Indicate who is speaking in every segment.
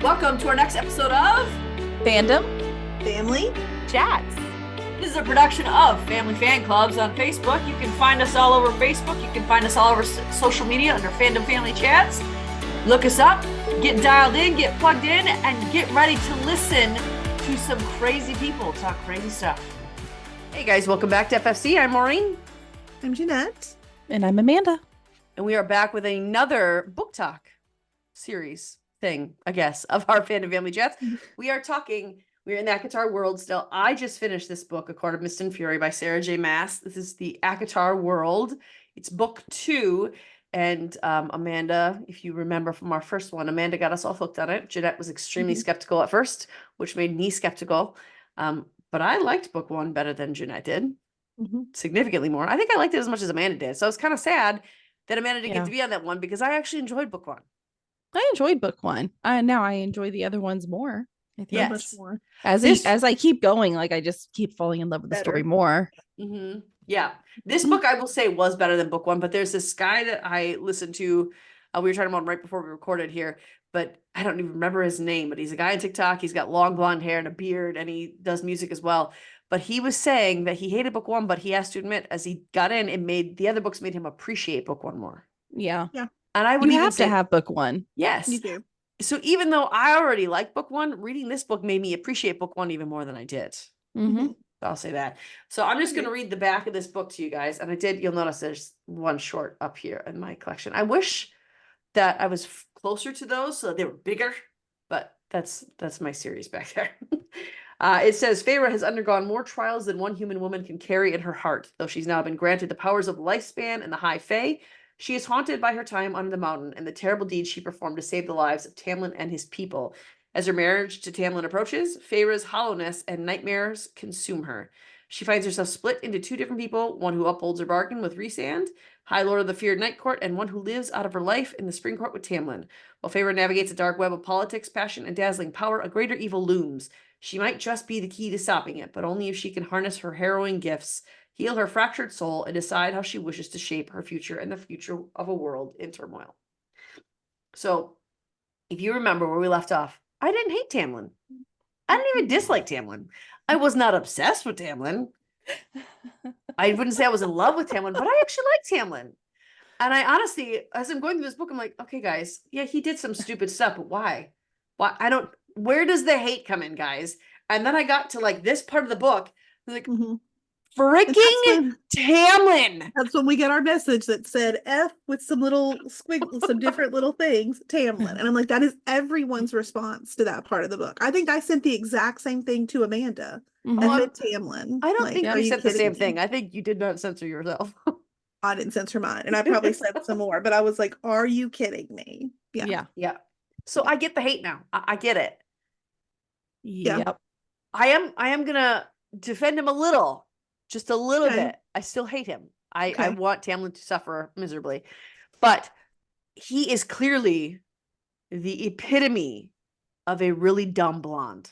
Speaker 1: Welcome to our next episode of
Speaker 2: Fandom
Speaker 3: Family
Speaker 2: Chats.
Speaker 1: This is a production of Family Fan Clubs on Facebook. You can find us all over Facebook. You can find us all over social media under Fandom Family Chats. Look us up, get dialed in, get plugged in, and get ready to listen to some crazy people talk crazy stuff. Hey guys, welcome back to FFC. I'm Maureen.
Speaker 3: I'm Jeanette.
Speaker 2: And I'm Amanda.
Speaker 1: And we are back with another book talk series thing, I guess, of our Fandom Family Chats. We're in the ACOTAR world still. I just finished this book, A Court of Mist and Fury by Sarah J. Maas. This is the ACOTAR world. It's book 2. And Amanda, if you remember from our first one, Amanda got us all hooked on it. Jeanette was extremely skeptical at first, which made me skeptical. But I liked book 1 better than Jeanette did. Significantly more. I think I liked it as much as Amanda did. So I was kind of sad that Amanda didn't get to be on that one because I actually enjoyed book 1.
Speaker 2: I enjoyed book 1. Now I enjoy the other ones more. I think
Speaker 1: Yes.
Speaker 2: much more. As I keep going, like I just keep falling in love with the story more.
Speaker 1: Yeah. This book, I will say, was better than book 1, but there's this guy that I listened to. We were talking about him right before we recorded here, but I don't even remember his name, but he's a guy on TikTok. He's got long blonde hair and a beard, and he does music as well. But he was saying that he hated book 1, but he has to admit, as he got in, the other books made him appreciate book 1 more.
Speaker 2: Yeah.
Speaker 1: And I would
Speaker 2: you
Speaker 1: even
Speaker 2: have
Speaker 1: say,
Speaker 2: to have book 1.
Speaker 1: yes.
Speaker 3: You do.
Speaker 1: So even though I already like book 1, reading this book made me appreciate book 1 even more than I did. I'll say that. So I'm just going to read the back of this book to you guys. And you'll notice there's one short up here in my collection. I wish that I was closer to those so that they were bigger, but that's my series back there. It says, Feyre has undergone more trials than one human woman can carry in her heart. Though she's now been granted the powers of lifespan and the High Fae, she is haunted by her time under the mountain and the terrible deeds she performed to save the lives of Tamlin and his people. As her marriage to Tamlin approaches, Feyre's hollowness and nightmares consume her. She finds herself split into 2 different people, one who upholds her bargain with Rhysand, High Lord of the Feared Night Court, and one who lives out of her life in the Spring Court with Tamlin. While Feyre navigates a dark web of politics, passion, and dazzling power, a greater evil looms. She might just be the key to stopping it, but only if she can harness her harrowing gifts, heal her fractured soul, and decide how she wishes to shape her future and the future of a world in turmoil. So, if you remember where we left off, I didn't hate Tamlin. I didn't even dislike Tamlin. I was not obsessed with Tamlin. I wouldn't say I was in love with Tamlin, but I actually liked Tamlin. And I honestly, as I'm going through this book, I'm like, okay, guys, yeah, he did some stupid stuff, but why? Where does the hate come in, guys? And then I got to like this part of the book, like, freaking Tamlin.
Speaker 3: That's when we got our message that said F with some little squiggles, some different little things, Tamlin. And I'm like, that is everyone's response to that part of the book. I think I sent the exact same thing to Amanda. Tamlin.
Speaker 1: I don't think you said the same
Speaker 3: me?
Speaker 1: thing. I think you did not censor yourself.
Speaker 3: I didn't censor mine. And I probably said some more, but I was like, are you kidding me?
Speaker 1: Yeah. So I get the hate now. I get it.
Speaker 2: Yep.
Speaker 1: I am gonna defend him a little. Just a little bit. I still hate him. I want Tamlin to suffer miserably. But he is clearly the epitome of a really dumb blonde.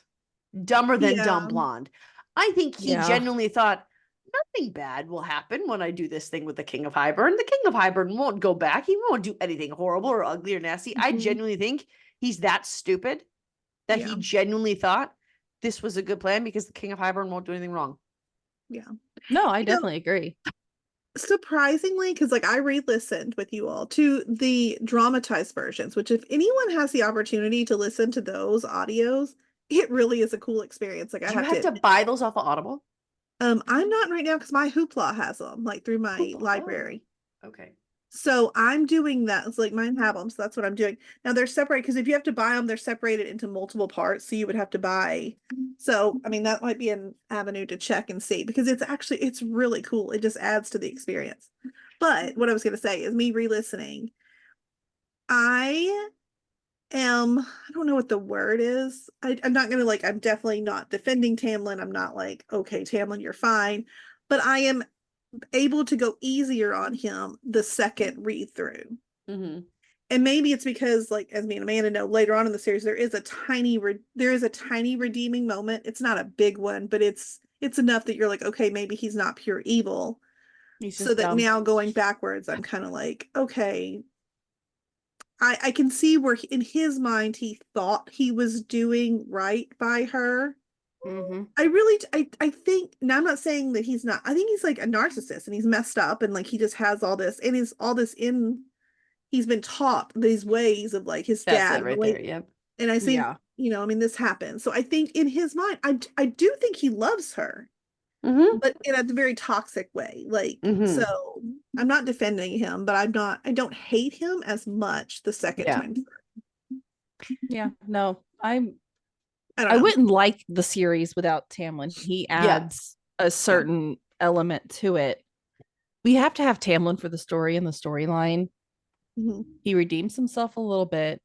Speaker 1: Dumber than dumb blonde. I think he genuinely thought, nothing bad will happen when I do this thing with the King of Hybern. The King of Hybern won't go back. He won't do anything horrible or ugly or nasty. I genuinely think he's that stupid that he genuinely thought this was a good plan because the King of Hybern won't do anything wrong.
Speaker 3: Yeah.
Speaker 2: No, I definitely agree.
Speaker 3: Surprisingly, because like I re-listened with you all to the dramatized versions, which if anyone has the opportunity to listen to those audios, it really is a cool experience. Like
Speaker 1: I have to buy those off of Audible.
Speaker 3: I'm not right now because my Hoopla has them, like through my library.
Speaker 1: Okay.
Speaker 3: So I'm doing that. It's like mine have them, so that's what I'm doing. Now they're separated because if you have to buy them, they're separated into multiple parts. So you would have to buy. So I mean that might be an avenue to check and see because it's really cool. It just adds to the experience. But what I was gonna say is me re-listening. I don't know what the word is. I'm not gonna I'm definitely not defending Tamlin. I'm not like, okay, Tamlin, you're fine. But I am able to go easier on him the second read through. And maybe it's because, like, as me and Amanda know, later on in the series, there is a tiny redeeming moment. It's not a big one, but it's enough that you're like, okay, maybe he's not pure evil. So that now going backwards, I'm kind of like, okay, I can see where in his mind he thought he was doing right by her.
Speaker 2: Mm-hmm.
Speaker 3: I think, now I'm not saying that he's not, I think he's like a narcissist and he's messed up and like he just has all this and is all this in, he's been taught these ways of like his
Speaker 1: That's
Speaker 3: dad
Speaker 1: it
Speaker 3: and the
Speaker 1: right
Speaker 3: way,
Speaker 1: there. Yep.
Speaker 3: and I think,
Speaker 2: Yeah.
Speaker 3: you know, I mean, this happens. So I think in his mind, I do think he loves her,
Speaker 1: Mm-hmm.
Speaker 3: but in a very toxic way. Like,
Speaker 1: Mm-hmm.
Speaker 3: so I'm not defending him, but I don't hate him as much the second
Speaker 1: Yeah.
Speaker 3: time.
Speaker 2: Yeah. No,
Speaker 3: I
Speaker 2: I
Speaker 3: don't know.
Speaker 2: wouldn't like the series without Tamlin. He adds a certain element to it. We have to have Tamlin for the story and the storyline.
Speaker 3: Mhm.
Speaker 2: He redeems himself a little bit,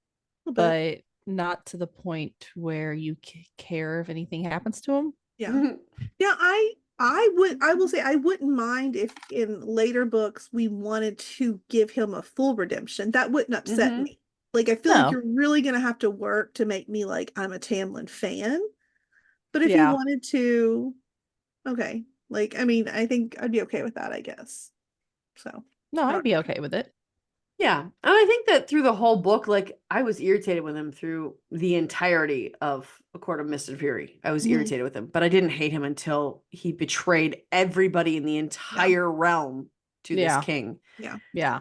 Speaker 3: A little bit.
Speaker 2: but not to the point where you care if anything happens to him.
Speaker 3: Yeah. Yeah, I will say I wouldn't mind if in later books we wanted to give him a full redemption. That wouldn't upset
Speaker 1: Mhm.
Speaker 3: me. Like I feel like
Speaker 2: No.
Speaker 3: you're really gonna have to work to make me like I'm a Tamlin fan. But if you
Speaker 2: Yeah.
Speaker 3: wanted to, okay. Like I mean, I think I'd be okay with that, I guess. So
Speaker 2: No,
Speaker 3: I
Speaker 2: I'd
Speaker 3: don't
Speaker 2: be
Speaker 3: know.
Speaker 2: okay with it.
Speaker 1: Yeah. And I think that through the whole book, like I was irritated with him through the entirety of A Court of Mist and Fury. I was
Speaker 3: Mhm.
Speaker 1: irritated with him, but I didn't hate him until he betrayed everybody in the entire realm to this
Speaker 2: Yeah.
Speaker 1: king.
Speaker 3: Yeah.
Speaker 2: Yeah.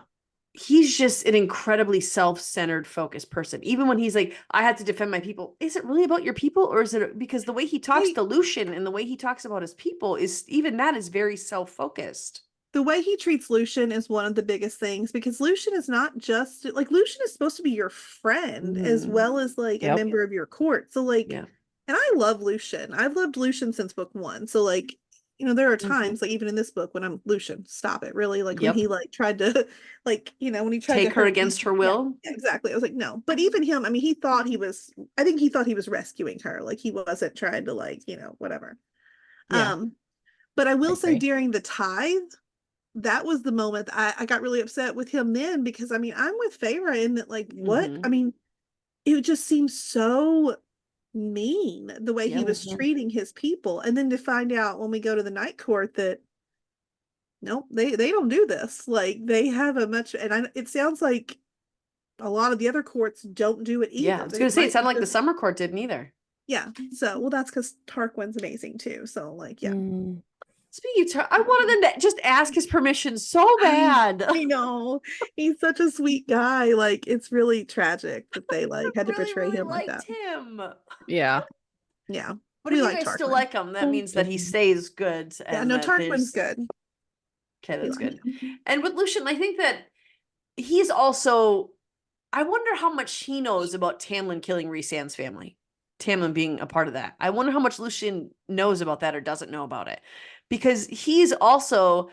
Speaker 1: He's just an incredibly self-centered, focused person. Even when he's like, I had to defend my people. Is it really about your people? Or is it because the way he talks
Speaker 3: I-
Speaker 1: to Lucian and the way he talks about his people is even that is very self-focused.
Speaker 3: The way he treats Lucian is one of the biggest things because Lucian is not just like Lucian is supposed to be your friend as
Speaker 1: Mhm.
Speaker 3: well as like a
Speaker 2: Yep.
Speaker 3: member of your court. So like,
Speaker 1: Yeah.
Speaker 3: and I love Lucian. I've loved Lucian since book one. So like, you know, there are times like even in this book when I'm Lucian, stop it, really. Like when
Speaker 1: Yep.
Speaker 3: he like tried to like, you know, when he tried
Speaker 1: Take
Speaker 3: to
Speaker 1: her
Speaker 3: hurt
Speaker 1: against her
Speaker 3: yeah,
Speaker 1: will.
Speaker 3: yeah, exactly. I was like, no. But even him, I mean, he thought he was I think he thought he was rescuing her. Like he wasn't trying to like, you know, whatever.
Speaker 1: Yeah.
Speaker 3: But I
Speaker 2: I
Speaker 3: will say
Speaker 2: agree.
Speaker 3: during the tithe, that was the moment I got really upset with him then because I mean I'm with Feyre in that like what
Speaker 1: Mhm.
Speaker 3: I mean it just seems so mean the way he
Speaker 1: Yep.
Speaker 3: was
Speaker 2: Mhm.
Speaker 3: treating his people and then to find out when we go to the night court that nope they don't do this like they have a much it sounds like a lot of the other courts don't do it
Speaker 1: Yeah. I
Speaker 3: either
Speaker 1: was
Speaker 3: they
Speaker 1: gonna say it
Speaker 3: might be
Speaker 1: sounded like the
Speaker 3: just
Speaker 1: summer court didn't either.
Speaker 3: yeah so well that's because Tarquin's amazing too so like yeah
Speaker 2: Mm.
Speaker 1: Speaking of, I wanted them to just ask his permission so bad.
Speaker 3: I know he's such a sweet guy. Like it's really tragic that they
Speaker 1: I
Speaker 3: like had to
Speaker 1: really,
Speaker 3: portray
Speaker 1: really
Speaker 3: him like
Speaker 1: liked
Speaker 3: that.
Speaker 1: him.
Speaker 2: Yeah.
Speaker 3: Yeah,
Speaker 1: But if
Speaker 3: we
Speaker 1: you
Speaker 3: like
Speaker 1: guys still
Speaker 3: Tarquin.
Speaker 1: like him, that
Speaker 2: Oh,
Speaker 1: means that he
Speaker 2: goodness.
Speaker 1: stays good
Speaker 3: Yeah,
Speaker 1: and
Speaker 3: no,
Speaker 1: that
Speaker 3: Tarquin's
Speaker 1: there's
Speaker 3: good.
Speaker 1: okay,
Speaker 3: We
Speaker 1: that's
Speaker 3: like
Speaker 1: good.
Speaker 3: him.
Speaker 1: And with Lucian, I think that he's also I wonder how much he knows about Tamlin killing Rhysand's family. Tamlin being a part of that. I wonder how much Lucian knows about that or doesn't know about it. Because he's also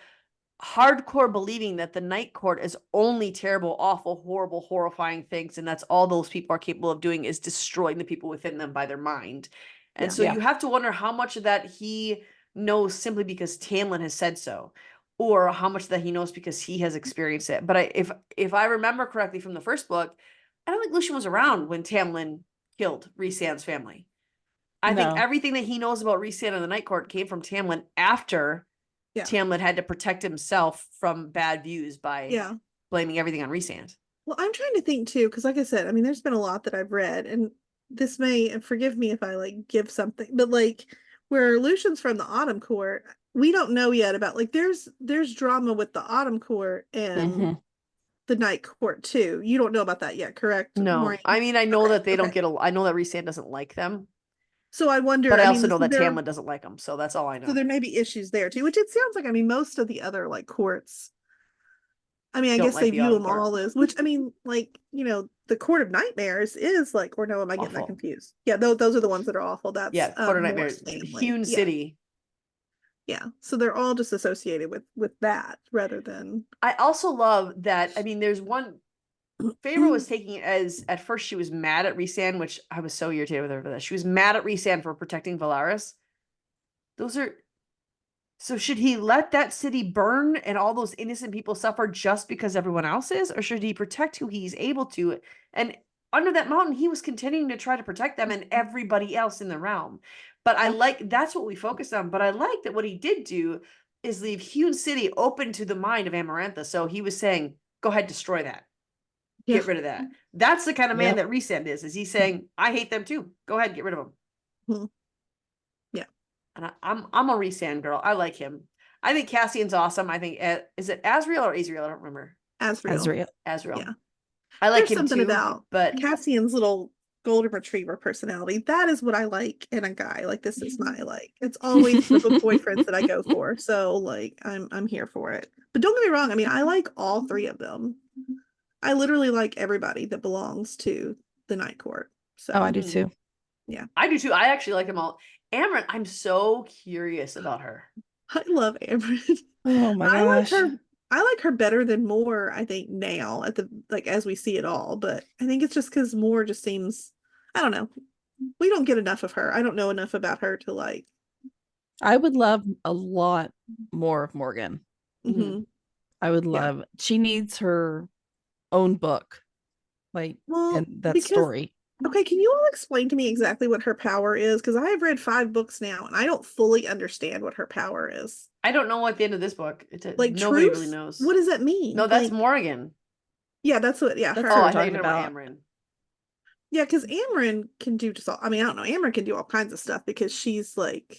Speaker 1: hardcore believing that the night court is only terrible, awful, horrible, horrifying things. And that's all those people are capable of doing is destroying the people within them by their mind. And
Speaker 3: Yeah.
Speaker 1: so
Speaker 2: Yeah.
Speaker 1: you have to wonder how much of that he knows simply because Tamlin has said so, or how much that he knows because he has experienced it. But if I remember correctly from the first book, I don't think Lucian was around when Tamlin killed Rhysand's family. I think
Speaker 2: No.
Speaker 1: everything that he knows about Rhysand and the Night Court came from Tamlin after
Speaker 3: Yeah.
Speaker 1: Tamlin had to protect himself from bad views by
Speaker 3: Yeah.
Speaker 1: blaming everything on Rhysand.
Speaker 3: Well, I'm trying to think too, because like I said, I mean, there's been a lot that I've read, and this may, and forgive me if I like give something, but like where Lucian's from the Autumn Court, we don't know yet about like there's drama with the Autumn Court and
Speaker 2: hmm
Speaker 3: the Night Court too. You don't know about that yet, correct,
Speaker 1: No,
Speaker 3: Maureen?
Speaker 1: I mean, I know
Speaker 3: Okay,
Speaker 1: that they don't
Speaker 3: okay.
Speaker 1: get I know that Rhysand doesn't like them,
Speaker 3: So I wonder,
Speaker 1: but I
Speaker 3: I
Speaker 1: also
Speaker 3: mean,
Speaker 1: know
Speaker 3: so
Speaker 1: that Tamlin doesn't like them. So that's all I
Speaker 3: so
Speaker 1: know.
Speaker 3: there may be issues there too, which it sounds like, I mean, most of the other like courts, I mean, I
Speaker 1: Don't
Speaker 3: guess
Speaker 1: like
Speaker 3: they
Speaker 1: the
Speaker 3: view
Speaker 1: Autumn
Speaker 3: them
Speaker 1: Court.
Speaker 3: all as, which I mean, like, you know, the Court of Nightmares is like, or no, am I getting that
Speaker 1: Awful.
Speaker 3: confused? Yeah, those are the ones that are awful. That's
Speaker 1: Yeah, Court of
Speaker 3: Moore's
Speaker 1: Nightmares,
Speaker 3: family.
Speaker 1: Hewn
Speaker 3: Yeah,
Speaker 1: City.
Speaker 3: yeah. So they're all just associated with that rather than
Speaker 1: I also love that. I mean, there's one. Feyre was taking it as at first she was mad at Rhysand, which I was so irritated with her for that. She was mad at Rhysand for protecting Valaris. Those are so should he let that city burn and all those innocent people suffer just because everyone else is, or should he protect who he's able to? And under that mountain, he was continuing to try to protect them and everybody else in the realm. But I like that's what we focused on. But I like that what he did do is leave Hewn City open to the mind of Amarantha. So he was saying, "Go ahead, destroy that." Get rid of that. That's the kind of man
Speaker 2: Yep.
Speaker 1: that Resand is he saying, I hate them too. Go ahead, get rid of them.
Speaker 3: Mhm. Yeah.
Speaker 1: And I'm a Resand girl. I like him. I think Cassian's awesome. I think is it Azriel or Azriel? I don't remember.
Speaker 3: Azriel.
Speaker 1: Azriel.
Speaker 3: Yeah.
Speaker 1: I like
Speaker 3: There's
Speaker 1: him
Speaker 3: something
Speaker 1: too,
Speaker 3: about
Speaker 1: but
Speaker 3: Cassian's little golden retriever personality. That is what I like in a guy. Like this is my like. It's always the book boyfriends that I go for. So like I'm here for it. But don't get me wrong. I mean, I like all three of them. I literally like everybody that belongs to the Night Court. So
Speaker 2: Oh, I do too.
Speaker 3: Yeah.
Speaker 1: I do too. I actually like them all. Amryn, I'm so curious about her.
Speaker 3: I love Amber.
Speaker 2: Oh my
Speaker 3: I like
Speaker 2: gosh.
Speaker 3: her. I like her better than Moore, I think, now at the like as we see it all. But I think it's just because Moore just seems, I don't know. We don't get enough of her. I don't know enough about her to like.
Speaker 2: I would love a lot more of Morgan.
Speaker 3: Mhm.
Speaker 2: I would
Speaker 3: Yeah.
Speaker 2: love, she needs her own book, like,
Speaker 3: Well,
Speaker 2: and that
Speaker 3: because
Speaker 2: story.
Speaker 3: okay, can you all explain to me exactly what her power is? Because I have read 5 books now, and I don't fully understand what her power is.
Speaker 1: I don't know at the end of this book.
Speaker 3: Like
Speaker 1: Nobody really
Speaker 3: truth?
Speaker 1: knows.
Speaker 3: What does that mean?
Speaker 1: No, that's
Speaker 3: like,
Speaker 1: Morgan.
Speaker 3: yeah, that's what. Yeah,
Speaker 2: That's
Speaker 3: her.
Speaker 2: what
Speaker 1: Oh,
Speaker 2: we're
Speaker 1: I thought you
Speaker 2: talking
Speaker 1: were talking
Speaker 2: about.
Speaker 1: about Amryn.
Speaker 3: Yeah, because Amryn can do just all. I mean, I don't know. Amryn can do all kinds of stuff because she's like,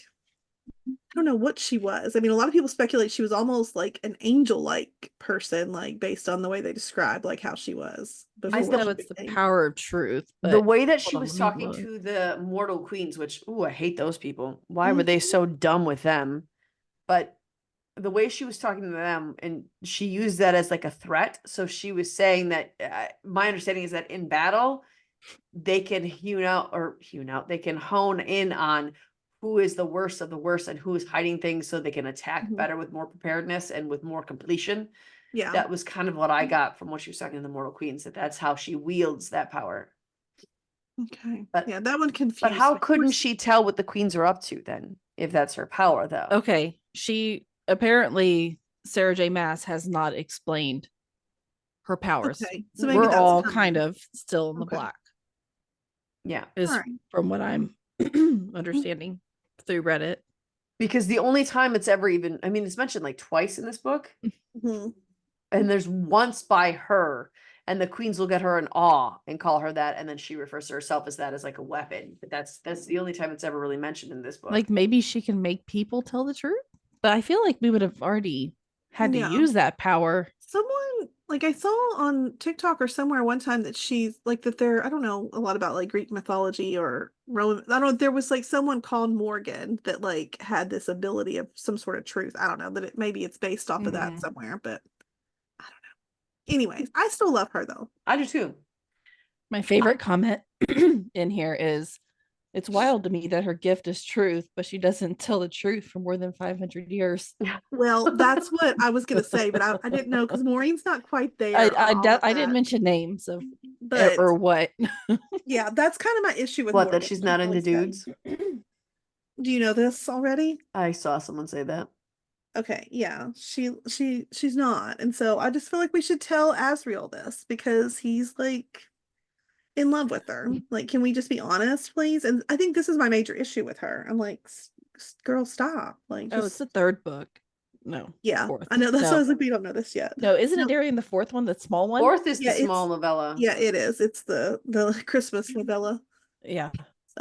Speaker 3: I don't know what she was. I mean, a lot of people speculate she was almost like an angel-like person, like based on the way they describe like how she was
Speaker 2: I
Speaker 3: before.
Speaker 2: know
Speaker 3: she
Speaker 2: it's the
Speaker 3: became-
Speaker 2: power of truth,
Speaker 1: The
Speaker 2: but
Speaker 1: way that she
Speaker 2: hold on,
Speaker 1: was
Speaker 2: let me
Speaker 1: talking
Speaker 2: look.
Speaker 1: to the mortal queens, which, ooh, I hate those people. Why were
Speaker 3: Mhm.
Speaker 1: they so dumb with them? But the way she was talking to them, and she used that as like a threat. So she was saying that my understanding is that in battle, they can they can hone in on who is the worst of the worst and who is hiding things so they can attack
Speaker 3: Mhm.
Speaker 1: better with more preparedness and with more completion.
Speaker 3: Yeah.
Speaker 1: That was kind of what I got from what she was talking to the mortal queens, that's how she wields that power.
Speaker 3: Okay.
Speaker 1: But
Speaker 3: Yeah, that one confused
Speaker 1: But how
Speaker 3: me.
Speaker 1: couldn't she tell what the queens are up to then, if that's her power though?
Speaker 2: Okay, she apparently, Sarah J. Maas has not explained her powers.
Speaker 3: Okay, so maybe
Speaker 2: We're
Speaker 3: that's
Speaker 2: all
Speaker 3: coming.
Speaker 2: kind of still in the
Speaker 3: Okay.
Speaker 2: black,
Speaker 1: Yeah.
Speaker 2: is
Speaker 3: All right.
Speaker 2: from what I'm understanding through Reddit.
Speaker 1: Because the only time it's ever even, I mean, it's mentioned like twice in this book,
Speaker 3: Mhm.
Speaker 1: and there's once by her, and the queens will get her in awe and call her that, and then she refers to herself as that as like a weapon. But that's the only time it's ever really mentioned in this book.
Speaker 2: Like maybe she can make people tell the truth, but I feel like we would have already had to
Speaker 3: Yeah.
Speaker 2: use that power.
Speaker 3: Someone like I saw on TikTok or somewhere one time that she's like that there, I don't know a lot about like Greek mythology or Roman. I don't know, there was like someone called Morgan that like had this ability of some sort of truth. I don't know that maybe it's based off of that somewhere, but I don't know. Anyways, I still love her though.
Speaker 1: I do too.
Speaker 2: My favorite comment in here is, it's wild to me that her gift is truth, but she doesn't tell the truth for more than 500 years.
Speaker 3: Well, that's what I was gonna say, but I didn't know because Maureen's not quite there.
Speaker 2: I didn't mention names of
Speaker 3: but
Speaker 2: or what.
Speaker 3: yeah, that's kind of my issue with
Speaker 1: What, that
Speaker 3: Morgan.
Speaker 1: she's not into dudes?
Speaker 3: Do you know this already?
Speaker 1: I saw someone say that.
Speaker 3: Okay, yeah, she's not, and so I just feel like we should tell Asriel this because he's like in love with her. Like, can we just be honest, please? And I think this is my major issue with her. I'm like, girl, stop. Like,
Speaker 2: Oh, it's the third book. No.
Speaker 3: yeah,
Speaker 2: Fourth.
Speaker 3: I know that's
Speaker 2: No.
Speaker 3: what I was like. We don't know this yet.
Speaker 2: No, isn't it during the fourth one, the small one?
Speaker 1: Fourth is
Speaker 3: Yeah,
Speaker 1: the small novella.
Speaker 3: Yeah, it is. It's the Christmas novella.
Speaker 2: Yeah.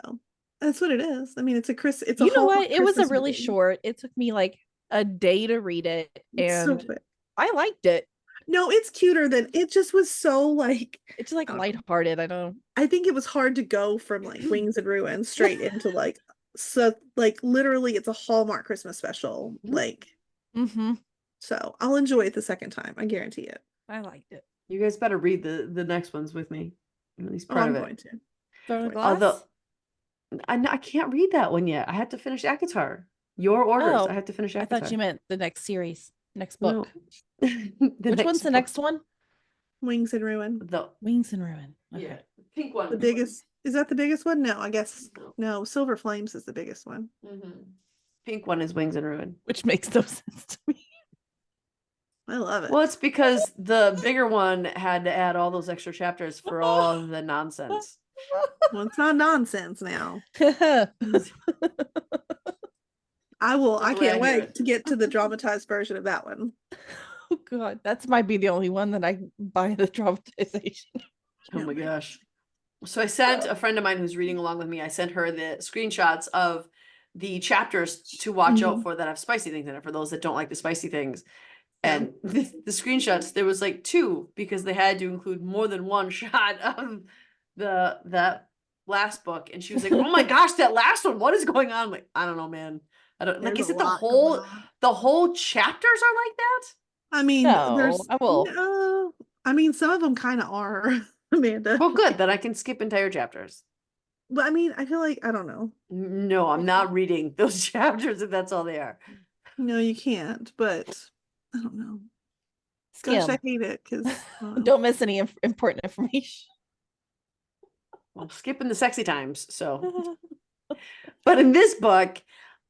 Speaker 3: So that's what it is. I mean, it's a
Speaker 2: You know
Speaker 3: Hallmark
Speaker 2: what? It was a
Speaker 3: Christmas
Speaker 2: really
Speaker 3: movie.
Speaker 2: short. It took me like a day to read it,
Speaker 3: It's so
Speaker 2: and
Speaker 3: good.
Speaker 2: I liked it.
Speaker 3: No, it's cuter than it just was so like
Speaker 2: It's like lighthearted. I don't.
Speaker 3: I think it was hard to go from like Wings and Ruin straight into like so like literally it's a Hallmark Christmas special. Like so I'll enjoy it the second time. I guarantee it.
Speaker 2: I liked it.
Speaker 1: You guys better read the next ones with me. At least part
Speaker 3: I'm
Speaker 1: of it.
Speaker 3: going to.
Speaker 2: Throw a glass?
Speaker 1: Although I can't read that one yet. I have to finish Akatar. Your orders. I have to finish Akatar.
Speaker 2: I thought you meant the next series, next book.
Speaker 1: No.
Speaker 2: Which one's the next one?
Speaker 3: Wings and Ruin.
Speaker 2: Wings and Ruin. Okay.
Speaker 1: Yeah, pink one.
Speaker 3: The biggest is that the biggest one? No, I guess no. Silver Flames is the biggest one.
Speaker 1: Pink one is Wings and Ruin.
Speaker 2: Which makes no sense to me.
Speaker 3: I love it.
Speaker 1: Well, it's because the bigger one had to add all those extra chapters for all the nonsense.
Speaker 3: Well, it's not nonsense now. I
Speaker 1: I'm
Speaker 3: can't
Speaker 1: glad to hear
Speaker 3: wait
Speaker 1: it.
Speaker 3: to get to the dramatized version of that one.
Speaker 2: Oh God, that's might be the only one that I buy the dramatization.
Speaker 1: Oh my gosh. So I sent a friend of mine who's reading along with me, I sent her the screenshots of the chapters to watch out for that have spicy things in it for those that don't like the spicy things. And the screenshots, there was like 2 because they had to include more than one shot of that last book. And she was like, "Oh my gosh, that last one, what is going on?" I'm like, I don't know, man. I don't like,
Speaker 3: There's
Speaker 1: is
Speaker 3: a
Speaker 1: it the
Speaker 3: lot going
Speaker 1: whole
Speaker 3: on.
Speaker 1: chapters are like that?
Speaker 3: I mean,
Speaker 2: No,
Speaker 3: there's
Speaker 2: I will.
Speaker 3: no, I mean, some of them kind of are, Amanda.
Speaker 1: Well, good, then I can skip entire chapters.
Speaker 3: But I mean, I feel like I don't know.
Speaker 1: No, I'm not reading those chapters if that's all they are.
Speaker 3: No, you can't. But I don't know.
Speaker 2: Skim.
Speaker 3: Gosh, I hate it because
Speaker 2: don't miss any important information.
Speaker 1: Well, skipping the sexy times, so. But in this book,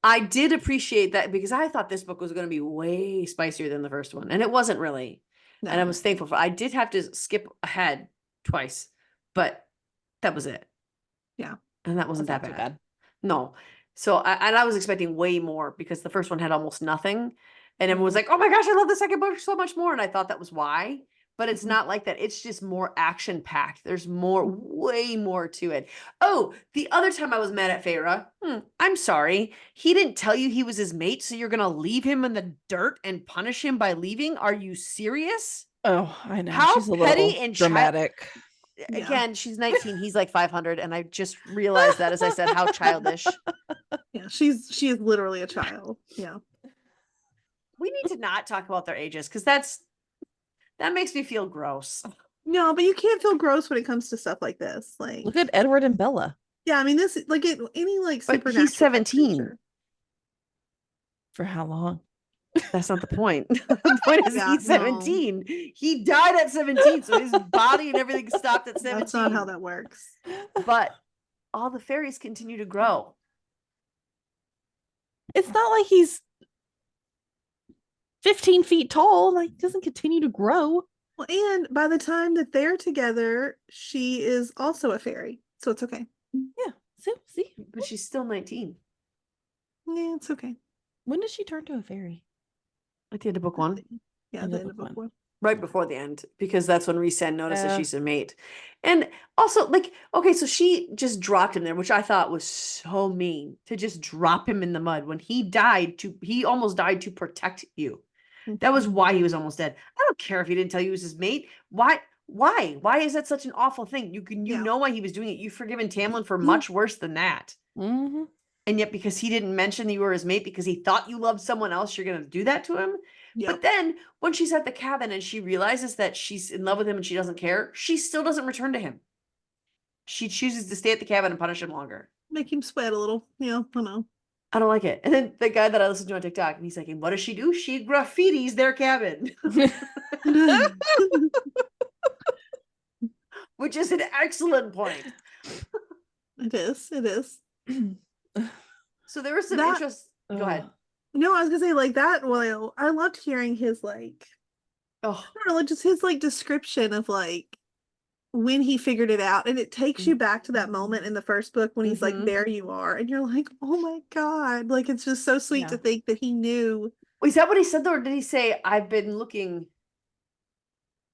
Speaker 1: I did appreciate that because I thought this book was going to be way spicier than the first one, and it wasn't really.
Speaker 3: no.
Speaker 1: And I was thankful for. I did have to skip ahead twice, but that was it.
Speaker 3: Yeah,
Speaker 1: and that wasn't
Speaker 2: That's
Speaker 1: that
Speaker 2: not too
Speaker 1: bad.
Speaker 2: bad.
Speaker 1: No, so I was expecting way more because the first one had almost nothing, and everyone was like, "Oh my gosh, I love the second book so much more," and I thought that was why. But it's not like that. It's just more action packed. There's more, way more to it. Oh, the other time I was mad at Feyre. I'm sorry. He didn't tell you he was his mate, so you're gonna leave him in the dirt and punish him by leaving? Are you serious?
Speaker 2: Oh, I know.
Speaker 1: How
Speaker 2: She's a
Speaker 1: petty
Speaker 2: little
Speaker 1: and
Speaker 2: dramatic.
Speaker 3: Yeah.
Speaker 1: Again, she's 19. He's like 500, and I just realized that as I said, how childish.
Speaker 3: Yeah, she is literally a child. Yeah.
Speaker 1: We need to not talk about their ages because that makes me feel gross.
Speaker 3: No, but you can't feel gross when it comes to stuff like this. Like,
Speaker 2: Look at Edward and Bella.
Speaker 3: yeah, I mean, this like any like
Speaker 1: But
Speaker 3: supernatural.
Speaker 1: he's 17.
Speaker 3: creature.
Speaker 2: For how long?
Speaker 1: That's not the point. The point is
Speaker 3: Yeah,
Speaker 1: he's
Speaker 3: no.
Speaker 1: 17. He died at 17, so his body and everything stopped at 17.
Speaker 3: That's not how that works.
Speaker 1: But all the fairies continue to grow.
Speaker 2: It's not like he's 15 feet tall. Like, doesn't continue to grow.
Speaker 3: Well, and by the time that they're together, she is also a fairy, so it's okay.
Speaker 2: Yeah. See?
Speaker 1: But she's still 19.
Speaker 3: Yeah, it's okay.
Speaker 2: When does she turn to a fairy?
Speaker 1: At the end of book 1.
Speaker 3: Yeah,
Speaker 2: End
Speaker 3: the
Speaker 2: of
Speaker 3: end of
Speaker 2: book
Speaker 3: book
Speaker 2: one.
Speaker 3: 1.
Speaker 1: Right before the end, because that's when Rhysand notices
Speaker 2: Yeah.
Speaker 1: she's a mate. And also, like, okay, so she just dropped him there, which I thought was so mean to just drop him in the mud when he almost died to protect you. That was why he was almost dead. I don't care if he didn't tell you he was his mate. Why? Why is that such an awful thing? You know why he was doing it. You've forgiven Tamlin for much worse than that.
Speaker 2: Mm-hmm.
Speaker 1: And yet, because he didn't mention that you were his mate, because he thought you loved someone else, you're going to do that to him?
Speaker 3: Yep.
Speaker 1: But then, when she's at the cabin and she realizes that she's in love with him and she doesn't care, she still doesn't return to him. She chooses to stay at the cabin and punish him longer.
Speaker 3: Make him sweat a little. Yeah, I know.
Speaker 1: I don't like it. And then the guy that I listened to on TikTok, and he's like, and what does she do? She graffitis their cabin. Which is an excellent point.
Speaker 3: It is.
Speaker 1: So there was some interest. Go ahead.
Speaker 3: No, I was gonna say like that. Well, I loved hearing his like,
Speaker 1: Oh,
Speaker 3: I don't know, just his like description of like when he figured it out, and it takes you back to that moment in the first book when he's like, there you are, and you're like, oh my god, like it's just so sweet to think that he knew.
Speaker 1: Is that what he said though, or did he say, I've been looking?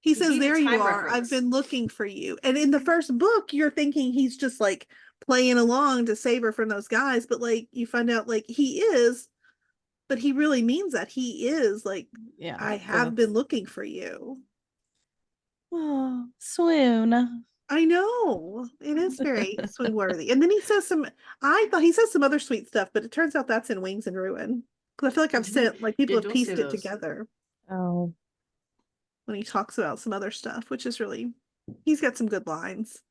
Speaker 3: He says,
Speaker 1: gave a
Speaker 3: there you
Speaker 1: time
Speaker 3: are, I've
Speaker 1: reference.
Speaker 3: been looking for you. And in the first book, you're thinking he's just like playing along to save her from those guys, but like you find out like he is, but he really means that. He is like, I have been looking for you.
Speaker 2: Oh, swoon.
Speaker 3: I know. It is very swoon worthy. And then he says I thought he says some other sweet stuff, but it turns out that's in Wings and Ruin. Because I feel like I've sent, like, people have pieced it together.
Speaker 2: Oh.
Speaker 3: When he talks about some other stuff, which is really, he's got some good lines.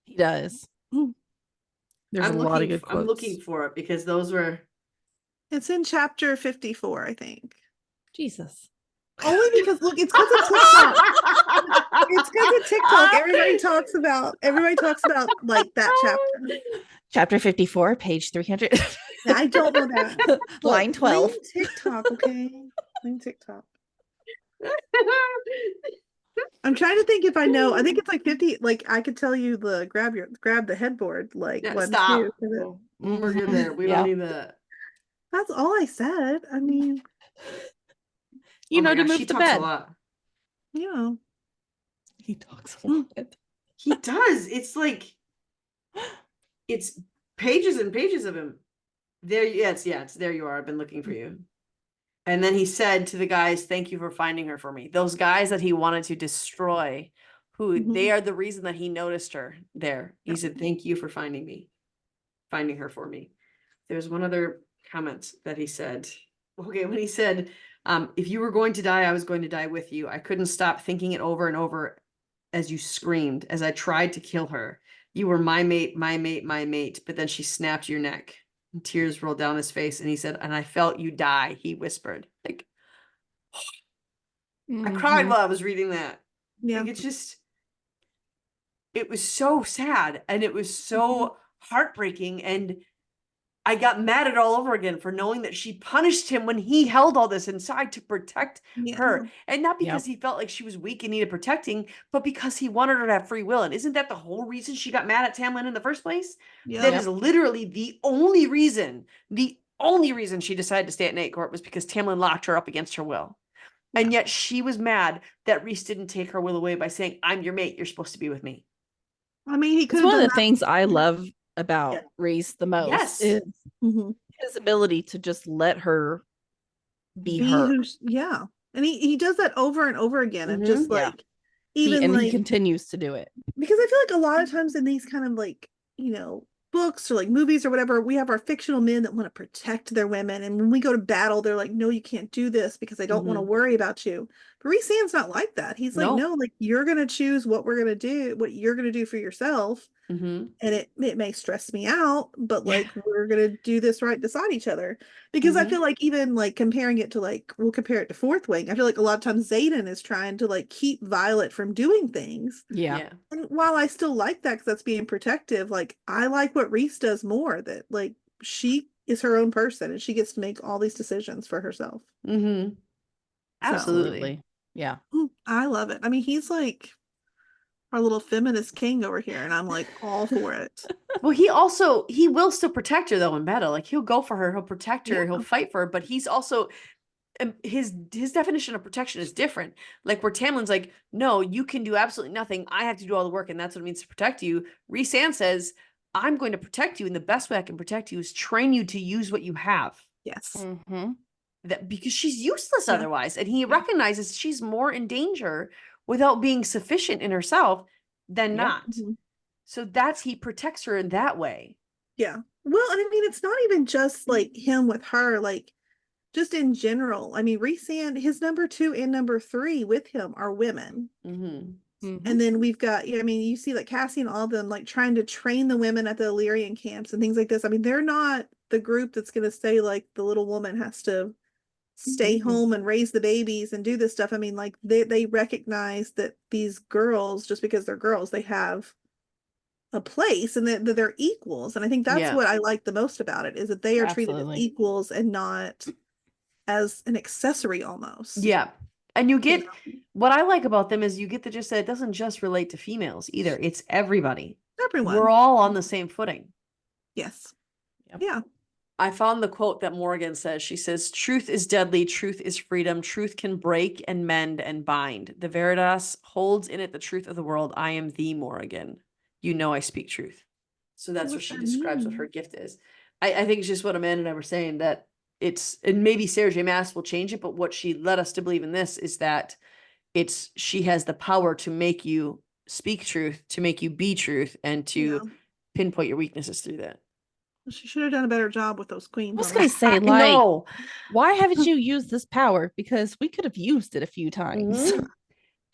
Speaker 2: He does. There's a lot of good quotes.
Speaker 1: I'm looking for it because those were.
Speaker 3: It's in chapter 54, I think.
Speaker 2: Jesus.
Speaker 3: Only because look, it's because of TikTok. It's because of TikTok. Everybody talks about like that chapter.
Speaker 2: Chapter 54, page 300.
Speaker 3: I don't know that.
Speaker 2: Line 12.
Speaker 3: Blame TikTok, okay? Blame TikTok. I'm trying to think if I know. I think it's like 50. Like I could tell you the grab the headboard. Like
Speaker 1: stop.
Speaker 3: Two,
Speaker 1: We're good there. We don't need that.
Speaker 3: That's all I said. I mean,
Speaker 2: You
Speaker 1: Oh my
Speaker 2: know, to
Speaker 1: gosh,
Speaker 2: move
Speaker 1: he
Speaker 2: the
Speaker 1: talks a
Speaker 2: bed.
Speaker 1: lot.
Speaker 3: Yeah.
Speaker 2: He talks a lot.
Speaker 1: He does. It's like it's pages and pages of him. There, it's there you are. I've been looking for you. And then he said to the guys, "Thank you for finding her for me." Those guys that he wanted to destroy, who they are the reason that he noticed her there. He said, "Thank you for finding her for me." There's one other comment that he said. Okay, when he said, "If you were going to die, I was going to die with you. I couldn't stop thinking it over and over as you screamed, as I tried to kill her. You were my mate, my mate, my mate." But then she snapped your neck. And tears rolled down his face, and he said, "And I felt you die," he whispered. Like, I cried while I was reading that.
Speaker 3: Yeah.
Speaker 1: Like, it was so sad, and it was so heartbreaking, and I got mad at it all over again for knowing that she punished him when he held all this inside to protect her. And not because he felt like she was weak and needed protecting, but because he wanted her to have free will. And isn't that the whole reason she got mad at Tamlin in the first place? That is literally the only reason she decided to stay at Night Court was because Tamlin locked her up against her will. And yet she was mad that Rhys didn't take her will away by saying, "I'm your mate. You're supposed to be with me."
Speaker 3: I mean, he could
Speaker 2: It's
Speaker 3: have
Speaker 2: one
Speaker 3: done
Speaker 2: of the things I love about Rhys the most
Speaker 1: Yes.
Speaker 2: is his ability to just let her be
Speaker 3: be
Speaker 2: her.
Speaker 3: who's and he does that over and over again of just like even
Speaker 2: and
Speaker 3: like
Speaker 2: he continues to do it.
Speaker 3: because I feel like a lot of times in these kind of like, you know, books or like movies or whatever, we have our fictional men that want to protect their women. And when we go to battle, they're like, "No, you can't do this because I don't want to worry about you." But Rhys Sand's not like that. He's like, "No, like you're going to choose what we're going to do, what you're going to do for yourself. And it may stress me out, but like we're going to do this right beside each other." Because I feel like even like comparing it to like, we'll compare it to Fourth Wing. I feel like a lot of times Xaden is trying to like keep Violet from doing things.
Speaker 2: Yeah.
Speaker 3: And while I still like that because that's being protective, like I like what Rhys does more, that like she is her own person and she gets to make all these decisions for herself.
Speaker 2: Absolutely. Yeah.
Speaker 3: I love it. I mean, he's like our little feminist king over here, and I'm like all for it.
Speaker 1: Well, he will still protect her though in battle. Like he'll go for her, he'll protect her, he'll fight for her, but he's also his definition of protection is different. Like where Tamlin's like, "No, you can do absolutely nothing. I have to do all the work, and that's what it means to protect you." Rhys Sand says, "I'm going to protect you, and the best way I can protect you is train you to use what you have."
Speaker 3: Yes.
Speaker 1: That because she's useless otherwise, and he recognizes she's more in danger without being sufficient in herself than not. So he protects her in that way.
Speaker 3: Yeah. Well, and I mean, it's not even just like him with her, like just in general. I mean, Rhys Sand, his number 2 and number 3 with him are women. And then we've got, I mean, you see like Cassie and all of them like trying to train the women at the Illyrian camps and things like this. I mean, they're not the group that's going to say like the little woman has to stay home and raise the babies and do this stuff. I mean, like they recognize that these girls, just because they're girls, they have a place and that they're equals. And I think that's what I like the most about it, is that they are treated as equals and not as an accessory almost.
Speaker 1: Yeah. And you get what I like about them is you get the gist that it doesn't just relate to females either. It's everybody.
Speaker 3: Everyone.
Speaker 1: We're all on the same footing.
Speaker 3: Yes. Yeah.
Speaker 1: I found the quote that Morgan says. She says, "Truth is deadly. Truth is freedom. Truth can break and mend and bind. The Veritas holds in it the truth of the world. I am the Morrigan. You know I speak truth." So that's what she describes what her gift is. I think it's just what Amanda and I were saying, that and maybe Sarah J. Maas will change it, but what she led us to believe in this is that she has the power to make you speak truth, to make you be truth, and to pinpoint your weaknesses through that.
Speaker 3: She should have done a better job with those queens.
Speaker 2: I was going to say, like, why haven't you used this power? Because we could have used it a few times.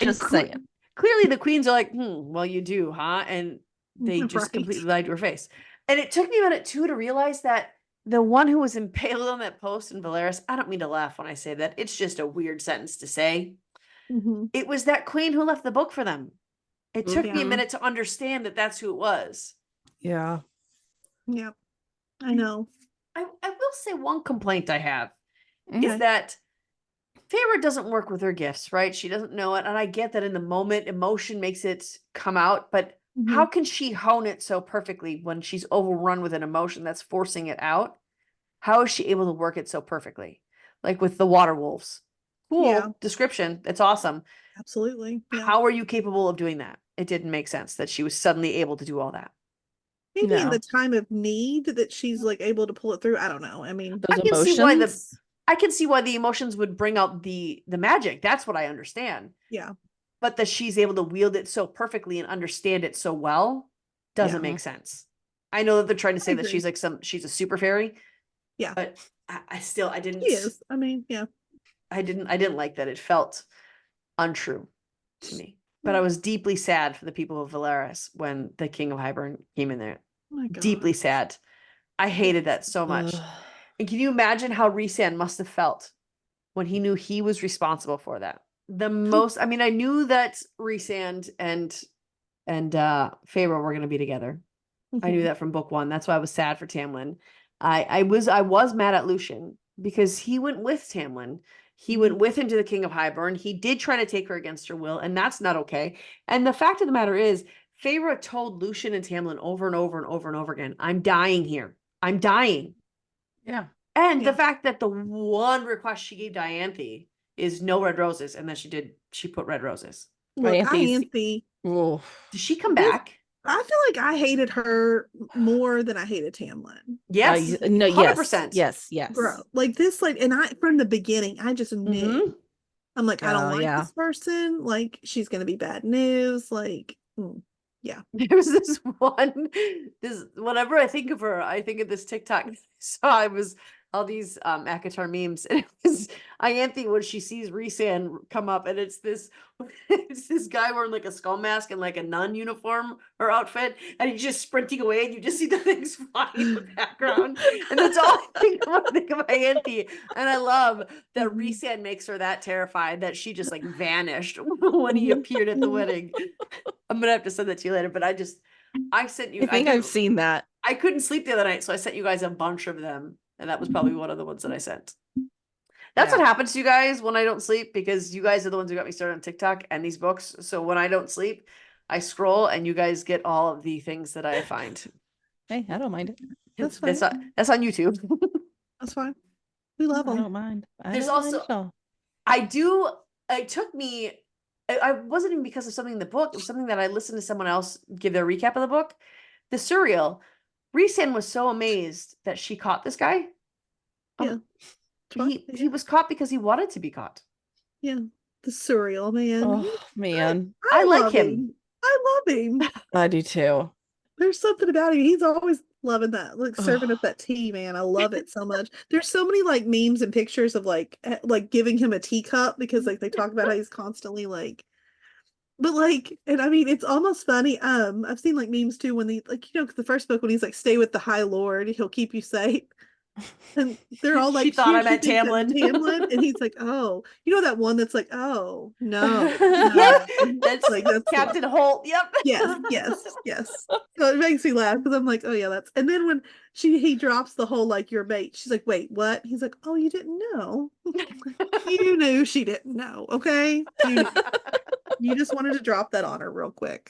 Speaker 2: Just saying.
Speaker 1: Clearly the queens are like, well, you do, huh? And they just completely lied to her face. And it took me a minute too to realize that the one who was impaled on that post in Valeris, I don't mean to laugh when I say that. It's just a weird sentence to say. It was that queen who left the book for them. It took me a minute to understand that that's who it was.
Speaker 2: Yeah.
Speaker 3: Yeah. I know.
Speaker 1: I will say one complaint I have is that Feyre doesn't work with her gifts, right? She doesn't know it. And I get that in the moment, emotion makes it come out. But how can she hone it so perfectly when she's overrun with an emotion that's forcing it out? How is she able to work it so perfectly? Like with the water wolves. cool
Speaker 3: Yeah.
Speaker 1: description. It's awesome.
Speaker 3: Absolutely. Yeah.
Speaker 1: How are you capable of doing that? It didn't make sense that she was suddenly able to do all that.
Speaker 3: Maybe in
Speaker 2: No.
Speaker 3: the time of need that she's like able to pull it through. I don't know. I mean,
Speaker 2: Those
Speaker 1: I can see why
Speaker 2: emotions.
Speaker 1: I can see why the emotions would bring out the magic. That's what I understand.
Speaker 3: yeah.
Speaker 1: But that she's able to wield it so perfectly and understand it so well doesn't
Speaker 3: Yeah.
Speaker 1: make sense. I know that they're trying to say that
Speaker 3: agree.
Speaker 1: she's like she's a super fairy.
Speaker 3: Yeah.
Speaker 1: But I didn't.
Speaker 3: She is. I mean, yeah.
Speaker 1: I didn't like that. It felt untrue to me. But I was deeply sad for the people of Valeris when the King of Hybern came in there.
Speaker 3: Oh my God.
Speaker 1: Deeply sad. I hated that so much. And can you imagine how Rhysand must have felt when he knew he was responsible for that? I mean, I knew that Rhysand and Feyre were going to be together. I knew that from book 1. That's why I was sad for Tamlin. I was mad at Lucian because he went with Tamlin. He went with him to the King of Hybern. He did try to take her against her will, and that's not okay. And the fact of the matter is, Feyre told Lucian and Tamlin over and over and over and over again, I'm dying here. I'm dying.
Speaker 2: Yeah.
Speaker 1: And the fact that the one request she gave Dianthe is no red roses, and then she put red roses.
Speaker 3: Look,
Speaker 2: Dianthe's-
Speaker 3: Dianthe.
Speaker 1: Did she come back?
Speaker 3: I feel like I hated her more than I hated Tamlin.
Speaker 1: Yes.
Speaker 2: No,
Speaker 1: 100%.
Speaker 2: yes.
Speaker 3: Bro, like this, like, and I from the beginning, I just knew.
Speaker 1: Mhm.
Speaker 3: I'm like, I don't
Speaker 2: Oh,
Speaker 3: like
Speaker 2: yeah.
Speaker 3: this person. Like, she's gonna be bad news. Like, yeah.
Speaker 1: There's this whenever I think of her, I think of this TikTok. So I was all these Akatar memes, and it was Ianthe when she sees Rhysand come up, and it's this guy wearing like a skull mask and like a nun uniform or outfit, and he's just sprinting away, and you just see the things flying in the background, and that's all I think of when I think of Ianthe. And I love that Rhysand makes her that terrified that she just like vanished when he appeared at the wedding. I'm gonna have to send that to you later, but I sent you.
Speaker 2: I think I've seen that.
Speaker 1: I couldn't sleep the other night, so I sent you guys a bunch of them, and that was probably one of the ones that I sent. That's
Speaker 2: Yeah.
Speaker 1: what happens to you guys when I don't sleep, because you guys are the ones who got me started on TikTok and these books. So when I don't sleep, I scroll, and you guys get all of the things that I find.
Speaker 2: Hey, I don't mind it.
Speaker 3: That's
Speaker 1: That's
Speaker 3: fine.
Speaker 1: that's on YouTube.
Speaker 3: That's fine. We love
Speaker 2: I
Speaker 3: them.
Speaker 2: don't mind.
Speaker 1: There's
Speaker 2: don't mind
Speaker 1: also-
Speaker 2: at all.
Speaker 1: It took me. I wasn't even because of something in the book. It was something that I listened to someone else give their recap of the book. The Surreal. Rhysand was so amazed that she caught this guy.
Speaker 3: Yeah.
Speaker 1: He was caught because he wanted to be caught.
Speaker 3: Yeah. The Surreal, man.
Speaker 2: Oh man,
Speaker 1: I like
Speaker 3: love
Speaker 1: him.
Speaker 3: I love him.
Speaker 2: I do too.
Speaker 3: There's something about him. He's always loving that, like serving up that tea, man. I love it so much. There's so many like memes and pictures of like giving him a teacup because like they talk about how he's constantly like, but like, and I mean, it's almost funny. I've seen like memes too when the first book when he's like, "Stay with the High Lord, he'll keep you safe." And they're all like,
Speaker 1: She thought I
Speaker 3: "She
Speaker 1: meant
Speaker 3: thinks I'm
Speaker 1: Tamlin."
Speaker 3: Tamlin, and he's like, "Oh, you know that one that's like, oh no,
Speaker 1: Yep,
Speaker 3: no."
Speaker 1: that's
Speaker 3: Like that's
Speaker 1: Captain Holt. Yep.
Speaker 3: yes. So it makes me laugh because I'm like, oh yeah, that's. And then when he drops the whole like your bait, she's like, wait, what? He's like, oh, you didn't know. You knew she didn't know. Okay, you just wanted to drop that on her real quick.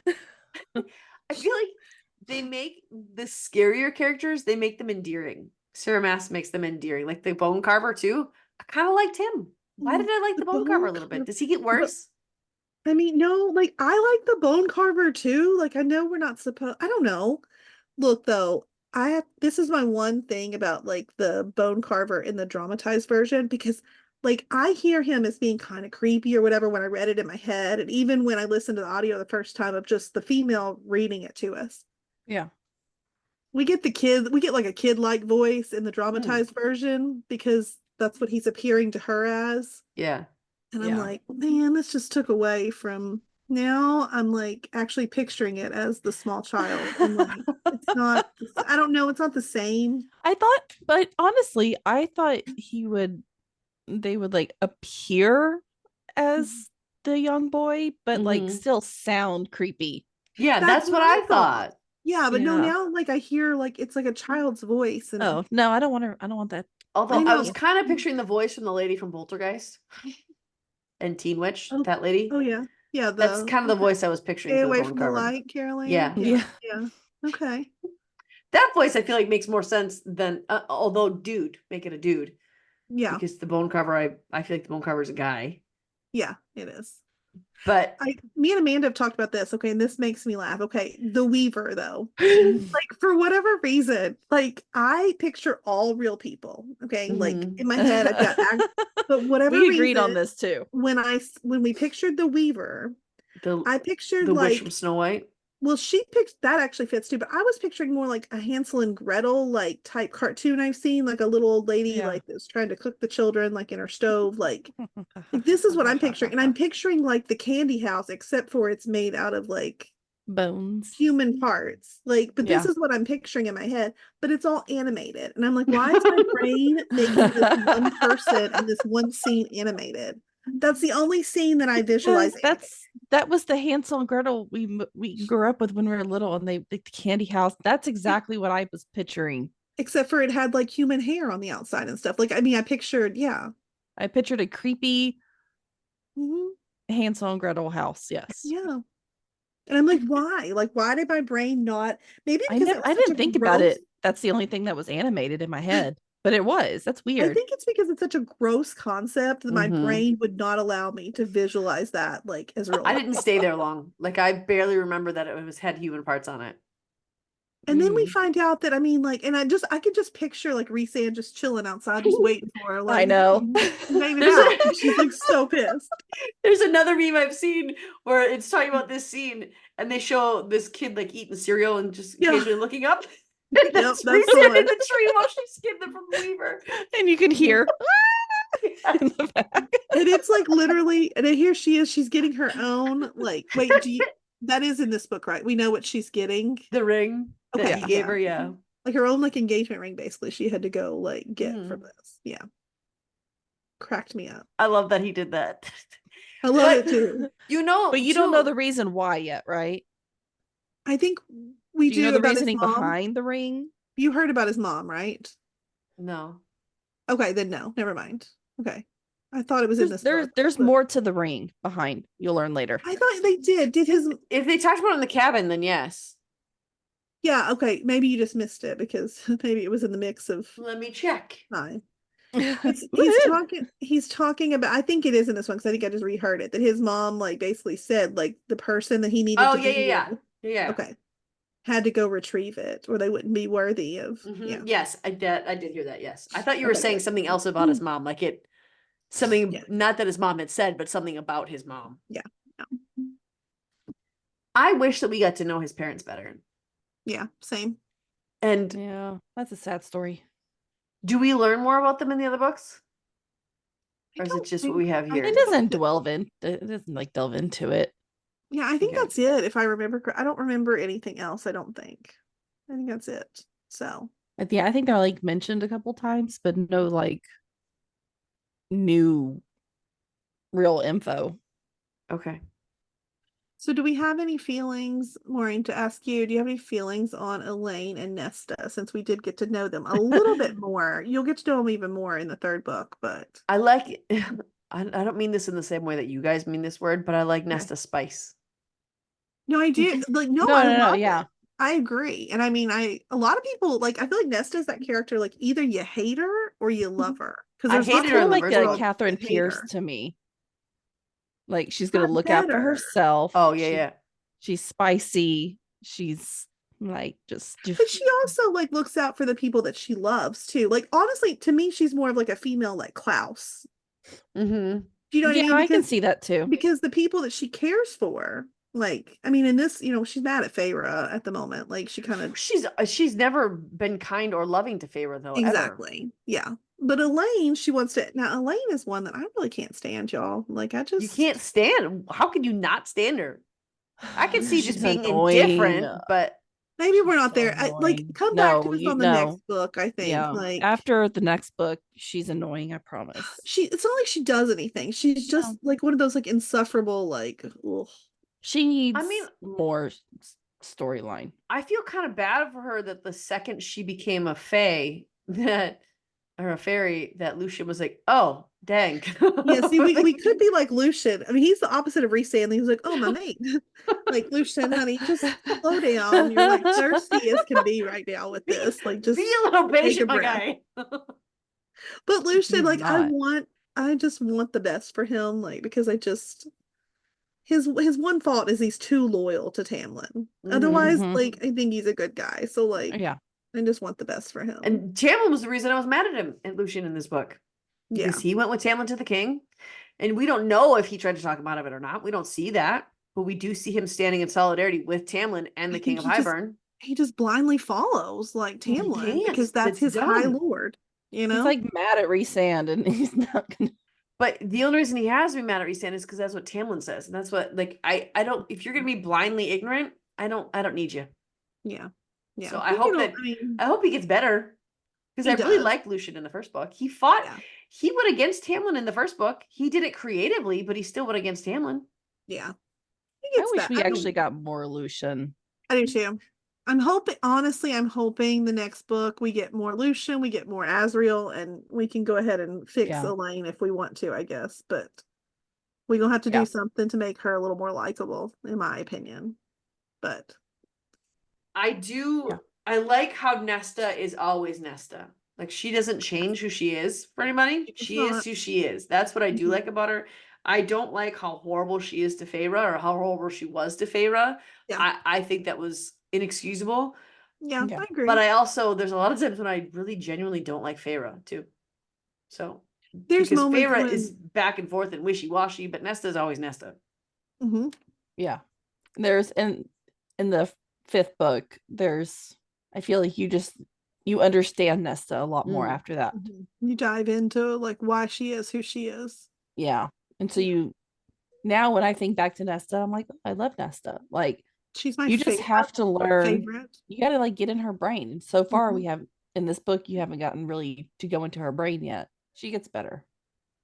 Speaker 1: I feel like they make the scarier characters, they make them endearing. Sarah Maas makes them endearing. Like the Bone Carver too. I kind of liked him. Why did I like the Bone Carver a little bit? Does he get worse?
Speaker 3: I mean, no, like I like the Bone Carver too. Like I know we're not supposed. I don't know. Look though, this is my one thing about like the Bone Carver in the dramatized version because like I hear him as being kind of creepy or whatever when I read it in my head, and even when I listened to the audio the first time of just the female reading it to us.
Speaker 2: Yeah.
Speaker 3: We get like a kid-like voice in the dramatized version because that's what he's appearing to her as.
Speaker 1: Yeah.
Speaker 3: And I'm like, man, this just took away from. Now I'm like actually picturing it as the small child. I'm like, it's not, I don't know, it's not the same.
Speaker 2: But honestly, I thought they would like appear as the young boy, but like still sound creepy.
Speaker 1: Yeah, that's what I thought.
Speaker 3: Yeah, but no,
Speaker 2: Yeah.
Speaker 3: now like I hear like it's like a child's voice. And
Speaker 2: Oh no, I don't want that.
Speaker 1: Although I
Speaker 3: know.
Speaker 1: was kind of picturing the voice from the lady from Poltergeist and Teen Witch, that lady.
Speaker 3: Oh yeah. Yeah,
Speaker 1: that's kind of the voice I was picturing.
Speaker 3: Stay
Speaker 1: for
Speaker 3: away
Speaker 1: the Bone
Speaker 3: from
Speaker 1: Carver.
Speaker 3: the light, Caroline.
Speaker 1: Yeah.
Speaker 3: Okay.
Speaker 1: That voice I feel like makes more sense than although make it a dude.
Speaker 3: Yeah.
Speaker 1: Because the bone cover, I feel like the bone cover is a guy.
Speaker 3: Yeah, it is.
Speaker 1: But
Speaker 3: Me and Amanda have talked about this. Okay. And this makes me laugh. Okay. The Weaver, though, like for whatever reason, like I picture all real people. Okay. Like
Speaker 1: Mhm.
Speaker 3: in my head, I've got, but whatever
Speaker 2: We agreed on
Speaker 3: reason,
Speaker 2: this too.
Speaker 3: when we pictured the Weaver, I pictured
Speaker 1: the witch
Speaker 3: like,
Speaker 1: from Snow White.
Speaker 3: well, she picked that actually fits too, but I was picturing more like a Hansel and Gretel like type cartoon I've seen, like a little old lady
Speaker 2: Yeah.
Speaker 3: like that's trying to cook the children like in her stove, like this is what I'm picturing. And I'm picturing like the candy house, except for it's made out of like
Speaker 2: bones,
Speaker 3: human parts. Like, but this
Speaker 2: Yeah.
Speaker 3: is what I'm picturing in my head, but it's all animated. And I'm like, why is my brain making this one person and this one scene animated? That's the only scene that I visualize.
Speaker 2: That was the Hansel and Gretel we grew up with when we were little, and the candy house. That's exactly what I was picturing.
Speaker 3: Except for it had like human hair on the outside and stuff. Like, I mean, I pictured, yeah.
Speaker 2: I pictured a creepy
Speaker 3: Mhm.
Speaker 2: Hansel and Gretel house. Yes.
Speaker 3: Yeah. And I'm like, why? Like, why did my brain not? Maybe because it was
Speaker 2: I
Speaker 3: such
Speaker 2: didn't
Speaker 3: a
Speaker 2: think about
Speaker 3: gross.
Speaker 2: it. That's the only thing that was animated in my head, but it was. That's
Speaker 3: I
Speaker 2: weird.
Speaker 3: think it's because it's such a gross concept that my
Speaker 1: Mhm.
Speaker 3: brain would not allow me to visualize that like as real
Speaker 1: I
Speaker 3: life.
Speaker 1: didn't stay there long. Like I barely remember that it was had human parts on it.
Speaker 3: And then we find out that, I mean, like, and I could just picture like Rhysand just chilling outside, just waiting for her, like,
Speaker 2: I know.
Speaker 3: made it
Speaker 1: There's
Speaker 3: out.
Speaker 1: a-
Speaker 3: She's like so pissed.
Speaker 1: There's another meme I've seen where it's talking about this scene, and they show this kid like eating cereal and just
Speaker 3: Yeah.
Speaker 1: occasionally looking up.
Speaker 3: Yep,
Speaker 1: That's
Speaker 3: that's
Speaker 1: Reese
Speaker 3: the
Speaker 1: in
Speaker 3: one.
Speaker 1: the tree while she skinned it from Weaver.
Speaker 2: And you can hear in the back.
Speaker 3: And it's like literally, and then here she is, she's getting her own, like, wait, that is in this book, right? We know what she's getting.
Speaker 1: The ring that
Speaker 3: Okay,
Speaker 1: he gave
Speaker 3: yeah.
Speaker 1: her, yeah.
Speaker 3: Like her own like engagement ring, basically. She had to go like get from
Speaker 1: Mhm.
Speaker 3: this. Yeah. Cracked me up.
Speaker 1: I love that he did that.
Speaker 3: I love it too.
Speaker 1: You know,
Speaker 2: But you don't know
Speaker 1: too-
Speaker 2: the reason why yet, right?
Speaker 3: I think we
Speaker 2: Do you know
Speaker 3: do
Speaker 2: the
Speaker 3: about his
Speaker 2: reasoning
Speaker 3: mom.
Speaker 2: behind the ring?
Speaker 3: You heard about his mom, right?
Speaker 1: No.
Speaker 3: Okay, then no, never mind. Okay. I thought it was in this book.
Speaker 2: There's
Speaker 3: but
Speaker 2: more to the ring behind. You'll learn later.
Speaker 3: I thought they did. Did his
Speaker 1: If they talked about it in the cabin, then yes.
Speaker 3: Yeah, okay. Maybe you just missed it because maybe it was in the mix of
Speaker 1: Let me check.
Speaker 3: time.
Speaker 2: Woohoo!
Speaker 3: He's talking about, I think it is in this one because I think I just reheard it, that his mom like basically said like the person that he needed
Speaker 1: Oh
Speaker 3: to
Speaker 1: yeah,
Speaker 3: be
Speaker 1: yeah,
Speaker 3: with,
Speaker 1: yeah. Yeah.
Speaker 3: okay, had to go retrieve it or they wouldn't be worthy of
Speaker 1: Mhm.
Speaker 3: yeah.
Speaker 1: Yes, I did hear that. Yes. I thought you were
Speaker 3: Okay,
Speaker 1: saying
Speaker 3: good.
Speaker 1: something else about his mom, like something
Speaker 3: Yeah.
Speaker 1: not that his mom had said, but something about his mom.
Speaker 3: Yeah.
Speaker 1: I wish that we got to know his parents better.
Speaker 3: Yeah, same.
Speaker 1: And
Speaker 2: Yeah, that's a sad story.
Speaker 1: do we learn more about them in the other books?
Speaker 3: I
Speaker 1: Or is it
Speaker 3: don't
Speaker 1: just
Speaker 3: think-
Speaker 1: what we have
Speaker 3: I
Speaker 1: here?
Speaker 2: It
Speaker 3: think
Speaker 2: doesn't it doesn't like delve into it.
Speaker 3: Yeah, I think
Speaker 1: Okay.
Speaker 3: that's it. If I remember, I don't remember anything else. I don't think. I think that's it. So
Speaker 2: But yeah, I think they're like mentioned a couple times, but no like new real info.
Speaker 1: Okay.
Speaker 3: So do we have any feelings, Maureen, to ask you, do you have any feelings on Elaine and Nesta since we did get to know them a little bit more? You'll get to know them even more in the third book, but
Speaker 1: I like I don't mean this in the same way that you guys mean this word, but I like Nesta Spice.
Speaker 3: no, I do like no,
Speaker 2: No,
Speaker 3: I
Speaker 2: no,
Speaker 3: love
Speaker 2: yeah.
Speaker 3: it. I agree. And I mean a lot of people like I feel like Nesta's that character, like either you hate her or you love her. Because
Speaker 1: I
Speaker 3: there's
Speaker 1: hated
Speaker 3: lots
Speaker 1: her
Speaker 3: of
Speaker 1: in the
Speaker 2: like
Speaker 1: first
Speaker 3: people
Speaker 1: book.
Speaker 2: Catherine
Speaker 3: that hate
Speaker 2: Pierce
Speaker 3: her.
Speaker 2: to me. Like she's gonna
Speaker 3: Not
Speaker 2: look out for
Speaker 3: better.
Speaker 2: herself.
Speaker 1: Oh yeah, yeah.
Speaker 2: She's spicy. She's like just
Speaker 3: But she also like looks out for the people that she loves too. Like honestly, to me, she's more of like a female like Klaus.
Speaker 1: Mm-hmm.
Speaker 3: Do you know what I mean?
Speaker 2: I can see that too.
Speaker 3: Because the people that she cares for, like, I mean, in this, she's mad at Feyre at the moment. Like she kind of
Speaker 1: She's never been kind or loving to Feyre though. Ever.
Speaker 3: exactly. Yeah. But Elaine, she wants to now Elaine is one that I really can't stand, y'all. Like I just
Speaker 1: You can't stand. How could you not stand her? I can see just
Speaker 2: She's
Speaker 1: being
Speaker 2: annoying.
Speaker 1: indifferent, but
Speaker 3: maybe we're
Speaker 2: She's
Speaker 3: not
Speaker 2: so
Speaker 3: there. Like
Speaker 2: annoying.
Speaker 3: come back to
Speaker 2: No,
Speaker 3: us
Speaker 2: you
Speaker 3: on the next book, I think.
Speaker 2: Yeah.
Speaker 3: Like
Speaker 2: After the next book, she's annoying, I promise.
Speaker 3: it's not like she does anything. She's just
Speaker 2: No.
Speaker 3: like one of those like insufferable, like ugh.
Speaker 2: She needs
Speaker 1: I mean,
Speaker 2: more storyline.
Speaker 1: I feel kind of bad for her that the second she became a fae that or a fairy that Lucian was like, oh dang.
Speaker 3: Yeah, see, we could be like Lucian. I mean, he's the opposite of Rhysand. He's like, oh, my mate. Like, Lucian, honey, just slow down. You're like thirsty as can be right now with this. Like, just
Speaker 1: be a little
Speaker 3: take a
Speaker 1: patient, my
Speaker 3: breath.
Speaker 1: guy.
Speaker 3: But Lucian,
Speaker 2: He's
Speaker 3: like,
Speaker 2: not.
Speaker 3: I just want the best for him, like, because his one fault is he's too loyal to Tamlin. Otherwise,
Speaker 2: Mhm.
Speaker 3: like, I think he's a good guy. So, like,
Speaker 2: Yeah.
Speaker 3: I just want the best for him.
Speaker 1: And Tamlin was the reason I was mad at him and Lucian in this book.
Speaker 3: Yeah.
Speaker 1: Because he went with Tamlin to the king. And we don't know if he tried to talk him out of it or not. We don't see that. But we do see him standing in solidarity with Tamlin and the
Speaker 3: I
Speaker 1: King
Speaker 3: think
Speaker 1: of
Speaker 3: he just
Speaker 1: Hybern.
Speaker 3: he just blindly follows like
Speaker 1: He
Speaker 3: Tamlin
Speaker 1: can't.
Speaker 3: because that's
Speaker 1: That's
Speaker 3: his high
Speaker 1: dumb.
Speaker 3: lord, you
Speaker 2: He's
Speaker 3: know?
Speaker 2: like mad at Rhysand and he's not gonna.
Speaker 1: But the only reason he has to be mad at Rhysand is because that's what Tamlin says. And that's what, like, I don't, if you're going to be blindly ignorant, I don't need you.
Speaker 3: Yeah. Yeah.
Speaker 1: So I hope that, I hope he gets better. Because
Speaker 3: He
Speaker 1: I really
Speaker 3: does.
Speaker 1: liked Lucian in the first book. He fought,
Speaker 3: Yeah.
Speaker 1: he went against Tamlin in the first book. He did it creatively, but he still went against Tamlin.
Speaker 3: Yeah.
Speaker 2: I wish we actually got more Lucian.
Speaker 3: I do too. I'm hoping the next book we get more Lucian, we get more Azriel, and we can go ahead and fix
Speaker 2: Yeah.
Speaker 3: Elaine if we want to, I guess. But we're gonna have to do something to make her a little more likable, in my opinion. But
Speaker 1: I like how Nesta is always Nesta. Like she doesn't change who she is for anybody. She is who she is. That's what I do like about her. I don't like how horrible she is to Feyre or how horrible she was to Feyre.
Speaker 3: Yeah.
Speaker 1: I think that was inexcusable.
Speaker 3: Yeah, I agree.
Speaker 1: But there's a lot of times when I really genuinely don't like Feyre too. So
Speaker 3: there's
Speaker 1: because
Speaker 3: moments
Speaker 1: Feyre
Speaker 3: when
Speaker 1: is back and forth and wishy-washy, but Nesta is always Nesta.
Speaker 3: Mhm.
Speaker 2: Yeah. There's in the 5th book, I feel like you understand Nesta a lot more after that.
Speaker 3: You dive into like why she is who she is.
Speaker 2: Yeah. And so now when I think back to Nesta, I'm like, oh, I love Nesta. Like
Speaker 3: she's my
Speaker 2: you just have to learn.
Speaker 3: favorite.
Speaker 2: You got to like get in her brain. And so far we have in this book, you haven't gotten really to go into her brain yet. She gets better.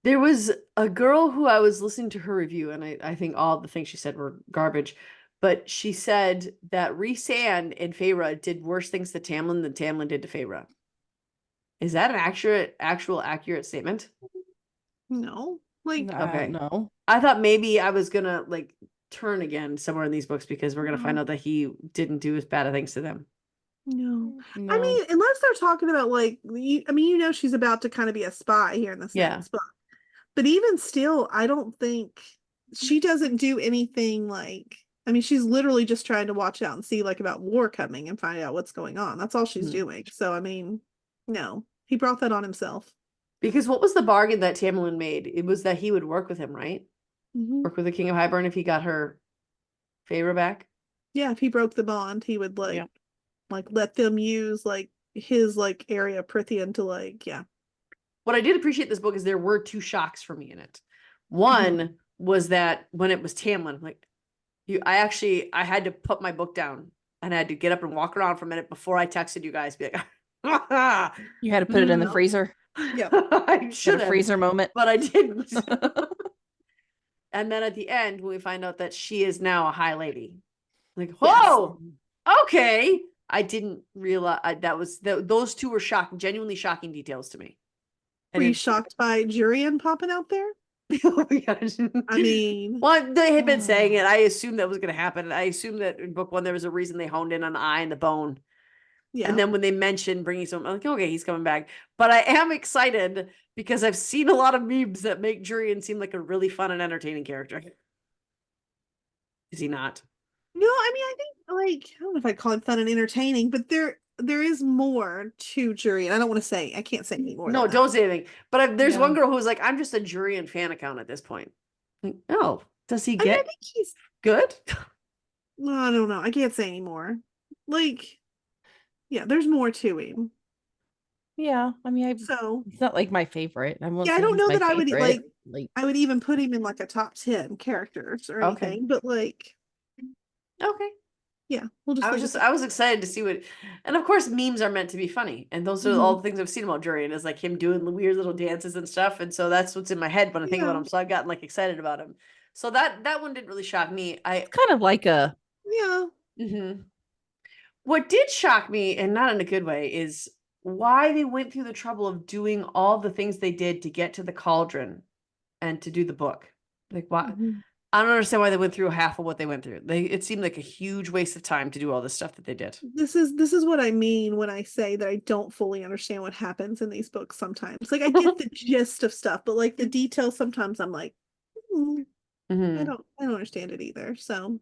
Speaker 1: There was a girl who I was listening to her review, and I think all the things she said were garbage, but she said that Rhysand and Feyre did worse things to Tamlin than Tamlin did to Feyre. Is that an accurate statement?
Speaker 3: No. Like
Speaker 1: okay.
Speaker 2: No.
Speaker 1: I thought maybe I was gonna like turn again somewhere in these books because we're gonna find out that he didn't do as bad of things to them.
Speaker 3: No. I mean, unless they're talking about like she's about to kind of be a spy here in this next book. But even still, I don't think she doesn't do anything like she's literally just trying to watch out and see like about war coming and find out what's going on. That's all she's doing. So no. He brought that on himself.
Speaker 1: Because what was the bargain that Tamlin made? It was that he would work with him, right? Work with the King of Hybern if he got her Feyre back.
Speaker 3: Yeah, if he broke the bond, he would like let them use like his like area of Prithian to like
Speaker 1: What I did appreciate this book is there were 2 shocks for me in it. One was that when it was Tamlin, like I had to put my book down and I had to get up and walk around for a minute before I texted you guys. Be like,
Speaker 2: you had to put it in the freezer.
Speaker 3: Yeah,
Speaker 1: I should have
Speaker 2: freezer moment,
Speaker 1: but I didn't. And then at the end, when we find out that she is now a high lady, like, whoa, okay. I didn't realize those 2 were genuinely shocking details to me.
Speaker 3: Were you shocked by Jurian popping out there?
Speaker 1: Oh my gosh.
Speaker 3: I mean,
Speaker 1: well, they had been saying it. I assumed that was going to happen. I assumed that in book 1 there was a reason they honed in on the eye and the bone. Yeah. And then when they mentioned bringing someone, I'm like, okay, he's coming back. But I am excited because I've seen a lot of memes that make Jurian seem like a really fun and entertaining character. Is he not?
Speaker 3: No, I think like I don't know if I'd call him fun and entertaining, but there is more to Jurian. I can't say any more.
Speaker 1: No, don't say anything. But there's one girl who's like, I'm just a Jurian fan account at this point. Like, oh, does he get?
Speaker 3: I think he's
Speaker 1: good.
Speaker 3: No, I don't know. I can't say anymore. Like, yeah, there's more to him.
Speaker 2: Yeah, I mean, it's not like my favorite. I
Speaker 3: don't know that I would like. I would even put him in like a top 10 characters or anything. But like,
Speaker 1: okay,
Speaker 3: yeah, we'll just.
Speaker 1: I was excited to see what, and of course, memes are meant to be funny, and those are all the things I've seen about Jurian is like him doing the weird little dances and stuff, and so that's what's in my head when I think about him. So I've gotten like excited about him. So that one didn't really shock me.
Speaker 2: It's kind of like a
Speaker 1: What did shock me, and not in a good way, is why they went through the trouble of doing all the things they did to get to the cauldron and to do the book. Like, why? I don't understand why they went through half of what they went through. It seemed like a huge waste of time to do all this stuff that they did.
Speaker 3: This is what I mean when I say that I don't fully understand what happens in these books sometimes. Like I get the gist of stuff, but like the details sometimes I'm like, I don't understand it either. So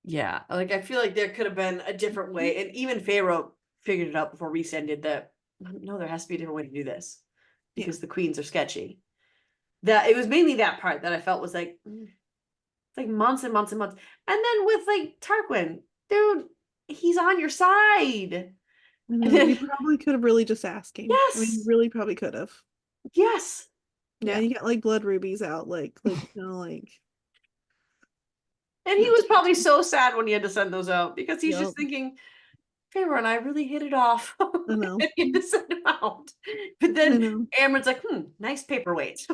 Speaker 1: yeah, like I feel like there could have been a different way, and even Pharaoh figured it out before Rhysand did that. No, there has to be a different way to do this because the queens are sketchy. That it was mainly that part that I felt was like, like months and months and months. And then with like Tarquin, dude, he's on your side.
Speaker 3: you probably could have really just asking.
Speaker 1: Yes.
Speaker 3: I mean, you really probably could have.
Speaker 1: Yes.
Speaker 3: Yeah, you got like blood rubies out, like like.
Speaker 1: And he was probably so sad when he had to send those out because he's just thinking, Pharaoh and I really hit it off.
Speaker 3: I know.
Speaker 1: And he had to send them out. But then Amron's like, nice paperweight.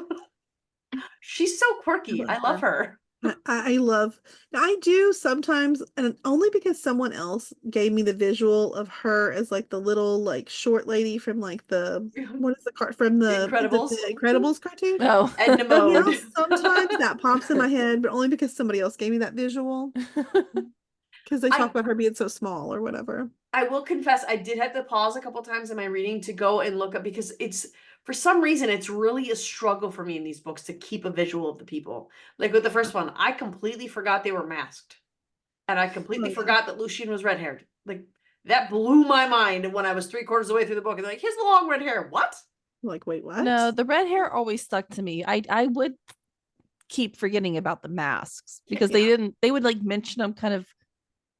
Speaker 1: She's so quirky. I love her.
Speaker 3: I love, I do sometimes, and only because someone else gave me the visual of her as like the little like short lady from like what is the cart from the Incredibles cartoon?
Speaker 1: Oh, Edna Mode.
Speaker 3: Sometimes that pops in my head, but only because somebody else gave me that visual. Because they talk about her being so small or whatever.
Speaker 1: I will confess, I did have to pause a couple times in my reading to go and look up because for some reason, it's really a struggle for me in these books to keep a visual of the people. Like with the first one, I completely forgot they were masked. And I completely forgot that Lucien was red-haired. Like, that blew my mind when I was 3/4 of the way through the book. And like, his long red hair. What?
Speaker 2: Like, wait, what? No, the red hair always stuck to me. I would keep forgetting about the masks because they would like mention them kind of.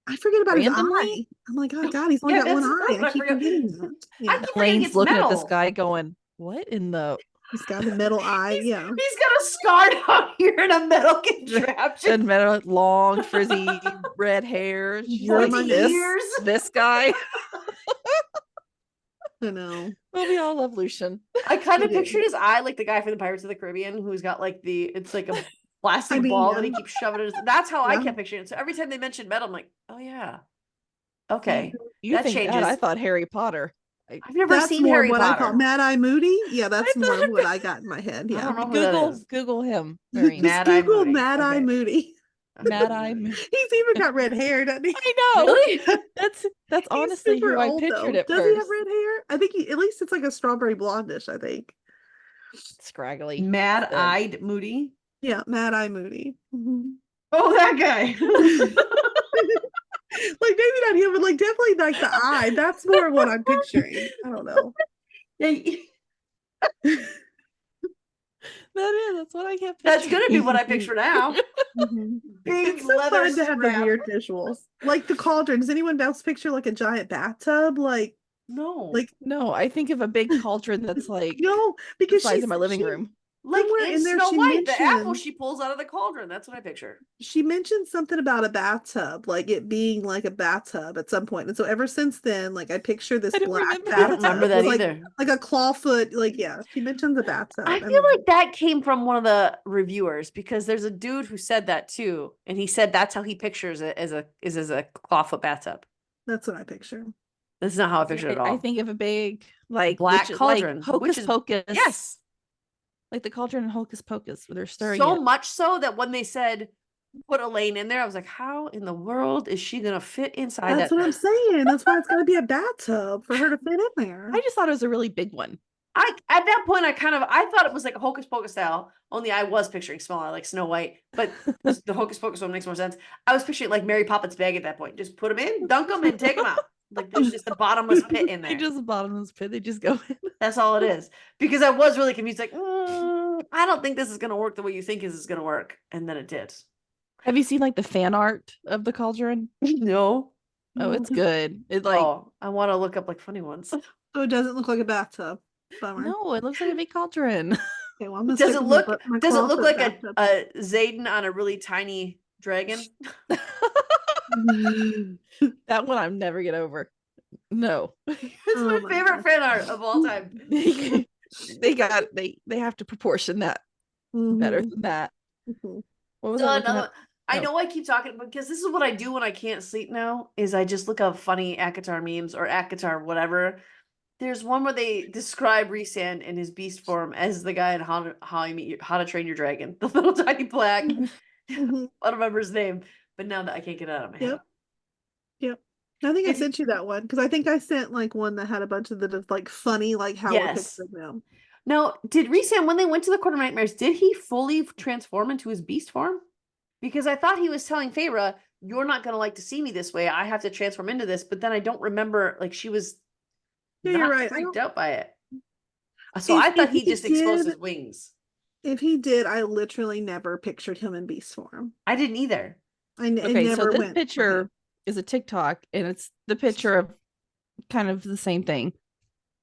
Speaker 3: I forget about randomly. His eye. I'm like, oh God, he's only got one eye. I keep forgetting that.
Speaker 1: Yeah.
Speaker 2: Lane's looking at this guy going, what in the...
Speaker 3: He's got a metal eye,
Speaker 1: He's got a scar down here and a metal contraption.
Speaker 2: And metal, long, frizzy, red hair.
Speaker 1: Like
Speaker 2: this guy.
Speaker 3: I know.
Speaker 2: Well, we all love Lucien.
Speaker 1: I kind of pictured his eye like the guy from the Pirates of the Caribbean who's got like it's like a plastic ball that he keeps shoving in his... That's how I kept picturing it. So every time they mentioned metal, I'm like, oh yeah. Okay.
Speaker 2: You that think changes. That? I thought Harry Potter.
Speaker 1: I've never seen Harry Potter.
Speaker 3: I call Mad Eye Moody. Yeah, that's more what I got in my head. Yeah,
Speaker 1: I don't know
Speaker 2: Google him.
Speaker 3: Mad Eye Moody.
Speaker 2: Mad Eye Moody.
Speaker 3: He's even got red hair, doesn't he?
Speaker 2: I know. Really? That's honestly who I pictured it.
Speaker 3: Does he have red hair? I think at least it's like a strawberry blondish. I think.
Speaker 2: Scraggly.
Speaker 1: Mad-eyed Moody.
Speaker 3: Yeah, Mad Eye Moody. Mm-hmm.
Speaker 1: Oh, that guy.
Speaker 3: Like maybe not him, but like definitely like the eye. That's more what I'm picturing. I don't know.
Speaker 2: That's what I kept.
Speaker 1: That's gonna be what I picture now.
Speaker 3: It's so fun to have the weird visuals, like the cauldron. Does anyone else picture like a giant bathtub? Like
Speaker 1: no,
Speaker 2: I think of a big cauldron that's like
Speaker 3: no, because
Speaker 2: she's in my living room.
Speaker 1: Like in Snow White, the apple she pulls out of the cauldron. That's what I picture.
Speaker 3: She mentioned something about a bathtub, like it being like a bathtub at some point. And so ever since then, like I picture this black bathtub.
Speaker 1: I don't remember that either.
Speaker 3: Like a clawfoot, like she mentions a bathtub.
Speaker 1: I feel like that came from one of the reviewers because there's a dude who said that too. And he said that's how he pictures it as a clawfoot bathtub.
Speaker 3: That's what I picture.
Speaker 1: That's not how I picture it at all.
Speaker 2: I think of a big like
Speaker 1: black cauldron.
Speaker 2: Like Hocus Pocus.
Speaker 1: Yes.
Speaker 2: Like the cauldron in Hocus Pocus where they're stirring
Speaker 1: so much so that when they said put Elaine in there, I was like, how in the world is she gonna fit inside
Speaker 3: That's what I'm saying. That's why it's gonna be a bathtub for her to fit in there.
Speaker 2: I just thought it was a really big one.
Speaker 1: At that point I thought it was like a Hocus Pocus style, only I was picturing smaller like Snow White, but the Hocus Pocus one makes more sense. I was picturing like Mary Poppins bag at that point. Just put them in, dunk them, and take them out. Like there's just a bottomless pit in there.
Speaker 2: Just a bottomless pit. They just go in.
Speaker 1: That's all it is. Because I was really confused. Like, I don't think this is going to work the way you think this is going to work. And then it did.
Speaker 2: Have you seen like the fan art of the cauldron?
Speaker 1: No.
Speaker 2: Oh, it's good. It like.
Speaker 1: Oh, I want to look up like funny ones.
Speaker 3: So it doesn't look like a bathtub. Bummer.
Speaker 2: No, it looks like a big cauldron.
Speaker 3: Okay, well,
Speaker 1: does it look like a Zayden on a really tiny dragon?
Speaker 2: That one I'm never get over. No.
Speaker 1: It's my favorite fan art of all time.
Speaker 2: they have to proportion that better than that. What was
Speaker 1: I know I keep talking because this is what I do when I can't sleep now is I just look up funny ACOTAR memes or ACOTAR whatever. There's one where they describe Rhysand in his beast form as the guy in How to Train Your Dragon. The little tiny black
Speaker 3: Mhm.
Speaker 1: I don't remember his name, but now that I can't get it out of my head.
Speaker 3: Yep. Yep. I think I
Speaker 1: If-
Speaker 3: sent you that one because I think I sent like one that had a bunch of the like funny, like how we're
Speaker 1: Yes.
Speaker 3: picturing them.
Speaker 1: Now, did Resam, when they went to the Court of Nightmares, did he fully transform into his beast form? Because I thought he was telling Feyre, you're not going to like to see me this way. I have to transform into this. But then I don't remember, like, she was
Speaker 3: Yeah, you're
Speaker 1: not
Speaker 3: right.
Speaker 1: freaked out by it. So I thought he just exposed his wings.
Speaker 3: If he did, I literally never pictured him in beast form.
Speaker 1: I didn't either.
Speaker 3: It
Speaker 2: Okay, so
Speaker 3: never
Speaker 2: this
Speaker 3: went for
Speaker 2: picture
Speaker 3: him.
Speaker 2: is a TikTok, and it's the picture of kind of the same thing.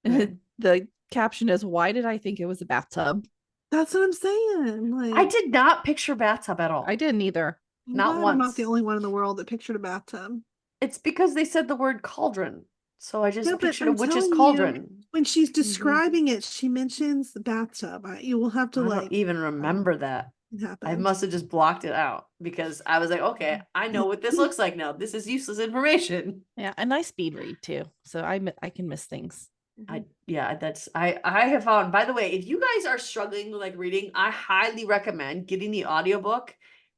Speaker 1: Okay.
Speaker 2: The caption is, "Why did I think it was a bathtub?"
Speaker 3: That's what I'm saying. Like,
Speaker 1: I did not picture bathtub at all.
Speaker 2: I didn't either.
Speaker 3: I'm
Speaker 1: not
Speaker 3: glad I'm not the
Speaker 1: once.
Speaker 3: only one in the world that pictured a bathtub.
Speaker 1: It's because they said the word cauldron. So I just
Speaker 3: Yeah, but
Speaker 1: pictured a
Speaker 3: I'm
Speaker 1: witch's
Speaker 3: telling you,
Speaker 1: cauldron.
Speaker 3: when she's describing it, she mentions the bathtub. You will have to
Speaker 1: I
Speaker 3: like
Speaker 1: don't even remember that.
Speaker 3: it
Speaker 1: I
Speaker 3: happened.
Speaker 1: must have just blocked it out because I was like, okay, I know what this looks like now. This is useless information.
Speaker 2: Yeah, a nice speed read too, so I can miss things.
Speaker 1: I have found, by the way, if you guys are struggling with like reading, I highly recommend getting the audiobook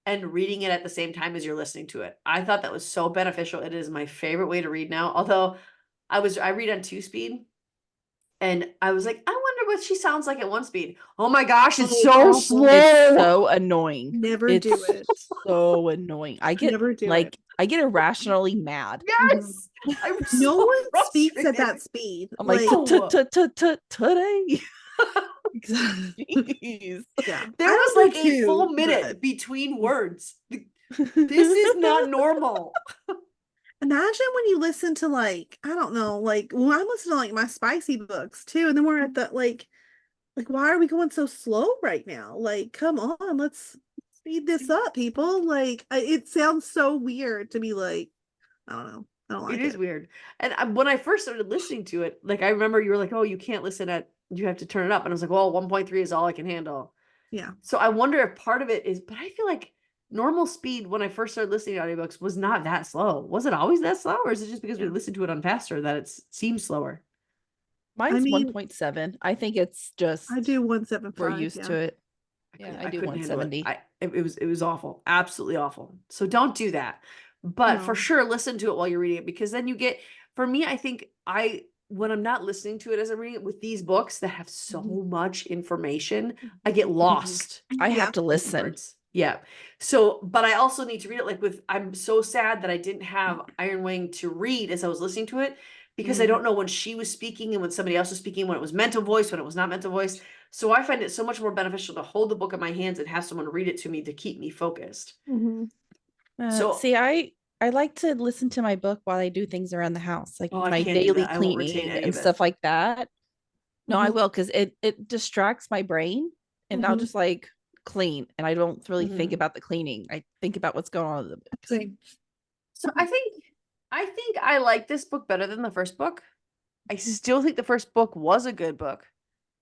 Speaker 1: and reading it at the same time as you're listening to it. I thought that was so beneficial. It is my favorite way to read now. Although I read on 2 speed and I was like, I wonder what she sounds like at 1 speed. Oh my gosh, it's
Speaker 3: Oh,
Speaker 1: so
Speaker 3: awful.
Speaker 1: slow.
Speaker 2: It's so annoying.
Speaker 3: Never do it.
Speaker 2: So annoying. I get
Speaker 3: Never do
Speaker 2: like
Speaker 3: it.
Speaker 2: I get irrationally mad.
Speaker 1: Yes. I'm
Speaker 3: No
Speaker 1: so
Speaker 3: one speaks at
Speaker 1: frustrated.
Speaker 3: that speed.
Speaker 2: I'm like,
Speaker 1: No.
Speaker 2: today.
Speaker 3: Exactly.
Speaker 2: Jeez.
Speaker 3: Yeah.
Speaker 1: There
Speaker 3: I
Speaker 1: was
Speaker 3: don't
Speaker 1: like
Speaker 3: do
Speaker 1: a full
Speaker 3: two,
Speaker 1: minute
Speaker 3: but
Speaker 1: between words. This is not normal.
Speaker 3: imagine when you listen to like, I don't know, like when I listen to like my spicy books too, and then we're at the like why are we going so slow right now? Like, come on, let's speed this up, people. Like it sounds so weird to be like, I don't know. I don't like
Speaker 1: It is weird. And when I first started listening to it, like I remember you were like, oh, you can't listen you have to turn it up. And I was like, well, 1.3 is all I can handle.
Speaker 3: Yeah.
Speaker 1: So I wonder if part of it is, but I feel like normal speed when I first started listening to audiobooks was not that slow. Was it always that slow? Or is it just because we
Speaker 3: Yeah.
Speaker 1: listened to it on faster that it seems slower?
Speaker 2: Mine's
Speaker 3: mean,
Speaker 2: 1.7. I think it's just
Speaker 3: I do 175.
Speaker 2: we're used to it.
Speaker 1: Yeah,
Speaker 2: I do
Speaker 1: couldn't handle
Speaker 2: 170.
Speaker 1: It was awful, absolutely awful. So don't do that. But for
Speaker 3: No.
Speaker 1: sure, listen to it while you're reading it because then you get. For me, I think when I'm not listening to it as I'm reading it with these books that have so much information, I get lost.
Speaker 2: I
Speaker 3: Yeah.
Speaker 2: have to listen.
Speaker 1: Words. Yeah. So, but I also need to read it like I'm so sad that I didn't have Iron Wing to read as I was listening to it because I don't know when she was speaking and when somebody else was speaking, when it was mental voice, when it was not mental voice. So I find it so much more beneficial to hold the book in my hands and have someone read it to me to keep me focused. So
Speaker 2: See, I like to listen to my book while I do things around the house, like
Speaker 1: I
Speaker 2: my
Speaker 1: can't do
Speaker 2: daily
Speaker 1: that. I won't retain
Speaker 2: cleaning
Speaker 1: any
Speaker 2: and
Speaker 1: of it.
Speaker 2: stuff like that. No, I will because it distracts my brain, and I'll just like clean, and I don't really think about the cleaning. I think about what's going on in the book.
Speaker 3: Same.
Speaker 1: So I think I like this book better than the first book. I still think the first book was a good book.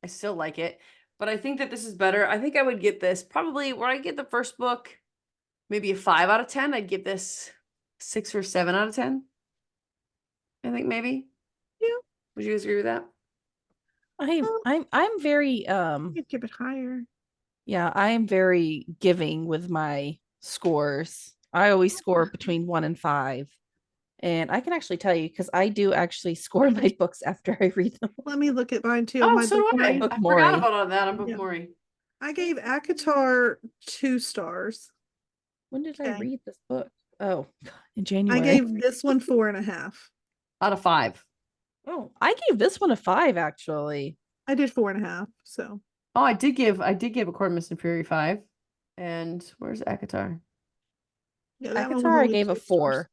Speaker 1: I still like it, but I think that this is better. I think I would get this probably where I get the first book, maybe a 5 out of 10. I'd give this 6 or 7 out of 10. I think maybe.
Speaker 3: Yeah.
Speaker 1: Would you guys agree with that?
Speaker 2: I'm very
Speaker 3: You'd give it higher.
Speaker 2: yeah, I am very giving with my scores. I always score between 1 and 5. And I can actually tell you because I do actually score my books after I read them.
Speaker 3: Let me look at mine too.
Speaker 1: Oh,
Speaker 3: My
Speaker 1: so
Speaker 3: book
Speaker 1: do I.
Speaker 3: Mori.
Speaker 1: I forgot about all that. I'm Book
Speaker 3: Yeah.
Speaker 1: Mori.
Speaker 3: I gave Akatar 2 stars.
Speaker 2: When did I
Speaker 3: Okay.
Speaker 2: read this book? Oh, in January.
Speaker 3: I gave this one 4.5.
Speaker 1: Out of 5.
Speaker 2: Oh, I gave this one a 5 actually.
Speaker 3: I did 4.5. So
Speaker 1: Oh, I did give A Court of Mist and Fury 5. And where's Akatar?
Speaker 3: yeah, that one was
Speaker 2: Akatar I
Speaker 3: only
Speaker 2: gave a
Speaker 3: 2 stars.
Speaker 2: 4.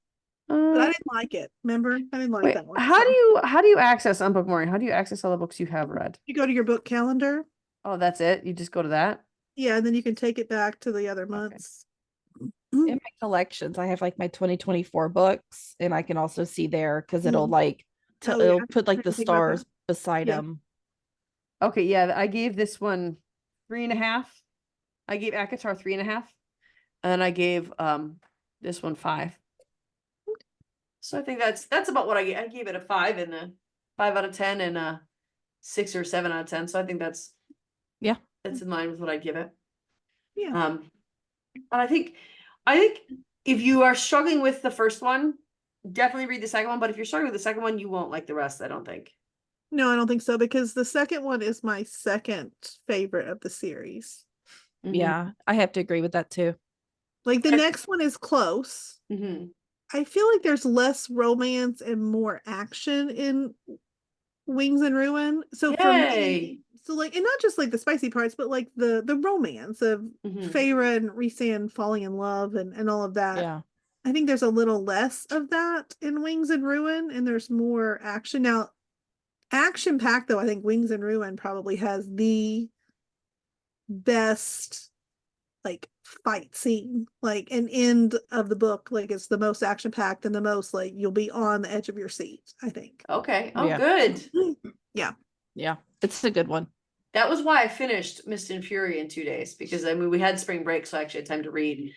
Speaker 3: But I didn't like it. Remember? I didn't like
Speaker 1: Wait,
Speaker 3: that one.
Speaker 1: how
Speaker 3: so.
Speaker 1: do you access on Book Mori? How do you access all the books you have read?
Speaker 3: You go to your book calendar.
Speaker 1: Oh, that's it. You just go to that.
Speaker 3: Yeah, and then you can take it back to the other months.
Speaker 2: In my collections, I have like my 2024 books, and I can also see there because it'll like
Speaker 3: Oh,
Speaker 2: it'll
Speaker 3: yeah.
Speaker 2: put like
Speaker 3: I
Speaker 2: the
Speaker 3: didn't think about
Speaker 2: stars
Speaker 3: that.
Speaker 2: beside
Speaker 3: Yeah.
Speaker 2: them.
Speaker 1: Okay, yeah, I gave this one 3.5. I gave Akatar 3.5, and I gave this one 5. So I think that's about what I gave. I gave it a 5 and a 5 out of 10 and a 6 or 7 out of 10. So I think that's
Speaker 2: Yeah.
Speaker 1: in line with what I give it.
Speaker 3: Yeah.
Speaker 1: And I think if you are struggling with the first one, definitely read the second one. But if you're struggling with the second one, you won't like the rest, I don't think.
Speaker 3: No, I don't think so because the second one is my second favorite of the series.
Speaker 1: Mhm.
Speaker 2: Yeah, I have to agree with that too.
Speaker 3: Like the next one is close.
Speaker 1: Mhm.
Speaker 3: I feel like there's less romance and more action in Wings and Ruin. So for
Speaker 1: Yay.
Speaker 3: me, so like, and not just like the spicy parts, but like the romance of
Speaker 1: Mhm.
Speaker 3: Feyre and Rhysand falling in love and all of that.
Speaker 2: Yeah.
Speaker 3: I think there's a little less of that in Wings and Ruin, and there's more action. Now, action packed though, I think Wings and Ruin probably has the best like fight scene, like an end of the book. Like it's the most action packed and the most like you'll be on the edge of your seat, I think.
Speaker 1: Okay. Oh,
Speaker 2: Yeah.
Speaker 1: good.
Speaker 3: Yeah.
Speaker 2: Yeah. It's a good one.
Speaker 1: That was why I finished Mist and Fury in 2 days, because I mean we had spring break, so I actually had time to read.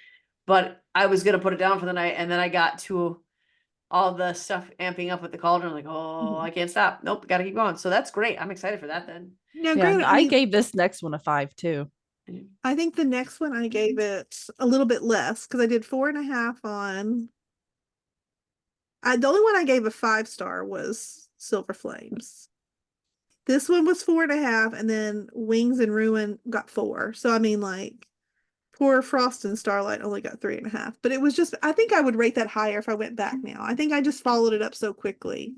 Speaker 1: But I was gonna put it down for the night, and then I got to all the stuff amping up with the cauldron. Like, oh, I can't stop. Nope, gotta keep going. So that's great. I'm excited for that then.
Speaker 3: Now,
Speaker 2: Yeah.
Speaker 3: granted, I
Speaker 2: I
Speaker 3: mean,
Speaker 2: gave this next one a 5 too.
Speaker 3: I think the next one I gave it a little bit less because I did 4.5 on. The only one I gave a 5-star was Silver Flames. This one was 4.5, and then Wings and Ruin got 4. So I mean, like, poor Frost and Starlight only got 3.5. But it was just, I think I would rate that higher if I went back now. I think I just followed it up so quickly.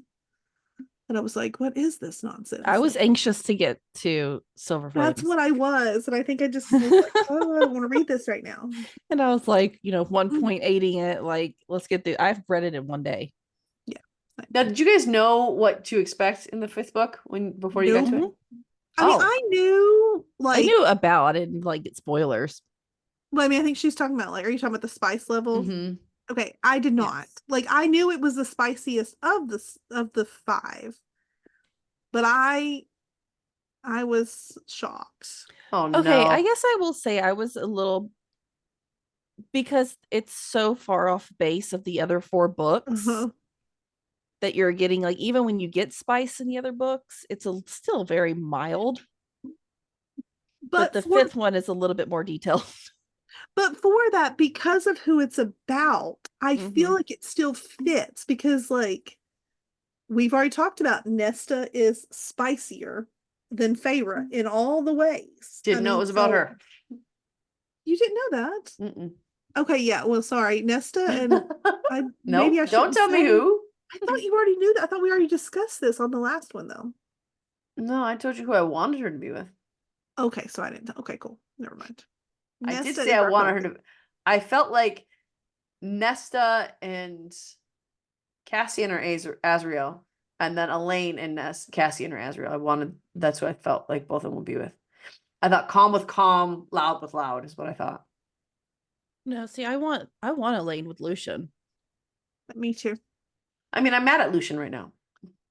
Speaker 3: And I was like, what is this nonsense?
Speaker 2: I was anxious to get to Silver Flames.
Speaker 3: That's what I was. And I think I just was like, oh, I don't want to read this right now.
Speaker 2: And I was like, 1.8ing it. Like, let's get through. I've read it in one day.
Speaker 3: Yeah.
Speaker 1: Now, did you guys know what to expect in the 5th book before you got to it?
Speaker 3: Nope. I mean,
Speaker 1: Oh.
Speaker 3: I knew, like,
Speaker 2: I knew about. I didn't like get spoilers.
Speaker 3: well, I mean, I think she's talking about, like, are you talking about the spice level?
Speaker 1: Mhm.
Speaker 3: Okay, I did not.
Speaker 2: Yes.
Speaker 3: Like, I knew it was the spiciest of the 5, but I was shocked.
Speaker 1: Oh
Speaker 2: Okay,
Speaker 1: no.
Speaker 2: I guess I will say I was a little, because it's so far off base of the other 4 books
Speaker 3: Uh-huh.
Speaker 2: that you're getting, like, even when you get spice in the other books, it's still very mild. But the 5th one is a little bit more detailed.
Speaker 3: But for that, because of who it's about, I feel like it still fits because, like, we've already talked about Nesta is spicier than Feyre in all the ways.
Speaker 1: Didn't know it was about her.
Speaker 3: You didn't know that?
Speaker 1: Mm-mm.
Speaker 3: Okay, yeah. Well, sorry, Nesta and I. Maybe I
Speaker 1: Nope, don't
Speaker 3: shouldn't
Speaker 1: tell me
Speaker 3: say.
Speaker 1: who.
Speaker 3: I thought you already knew that. I thought we already discussed this on the last one, though.
Speaker 1: No, I told you who I wanted her to be with.
Speaker 3: Okay, so I didn't. Okay, cool. Never mind.
Speaker 1: I did
Speaker 3: Nesta
Speaker 1: say
Speaker 3: is
Speaker 1: I
Speaker 3: our
Speaker 1: wanted her
Speaker 3: focus.
Speaker 1: to. I felt like Nesta and Cassian or Azriel, and then Elaine and Cassian or Azriel. That's what I felt like both of them would be with. I thought calm with calm, loud with loud is what I thought.
Speaker 2: No, see, I want Elaine with Lucian.
Speaker 3: Me too.
Speaker 1: I mean, I'm mad at Lucian right now.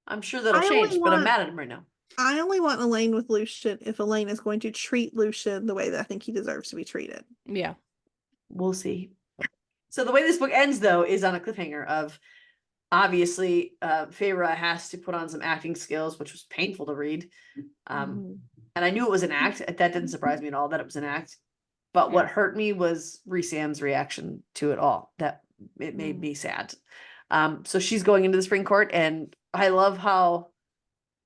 Speaker 1: I'm sure that'll change, but I'm mad at him right now.
Speaker 3: I only want Elaine with Lucian if Elaine is going to treat Lucian the way that I think he deserves to be treated.
Speaker 2: Yeah.
Speaker 1: We'll see. So the way this book ends, though, is on a cliffhanger of, obviously, Feyre has to put on some acting skills, which was painful to read. And I knew it was an act. That didn't surprise me at all that it was an act. But what hurt me was Rhysand's reaction to it all. That it made me sad. So she's going into the spring court, and I love how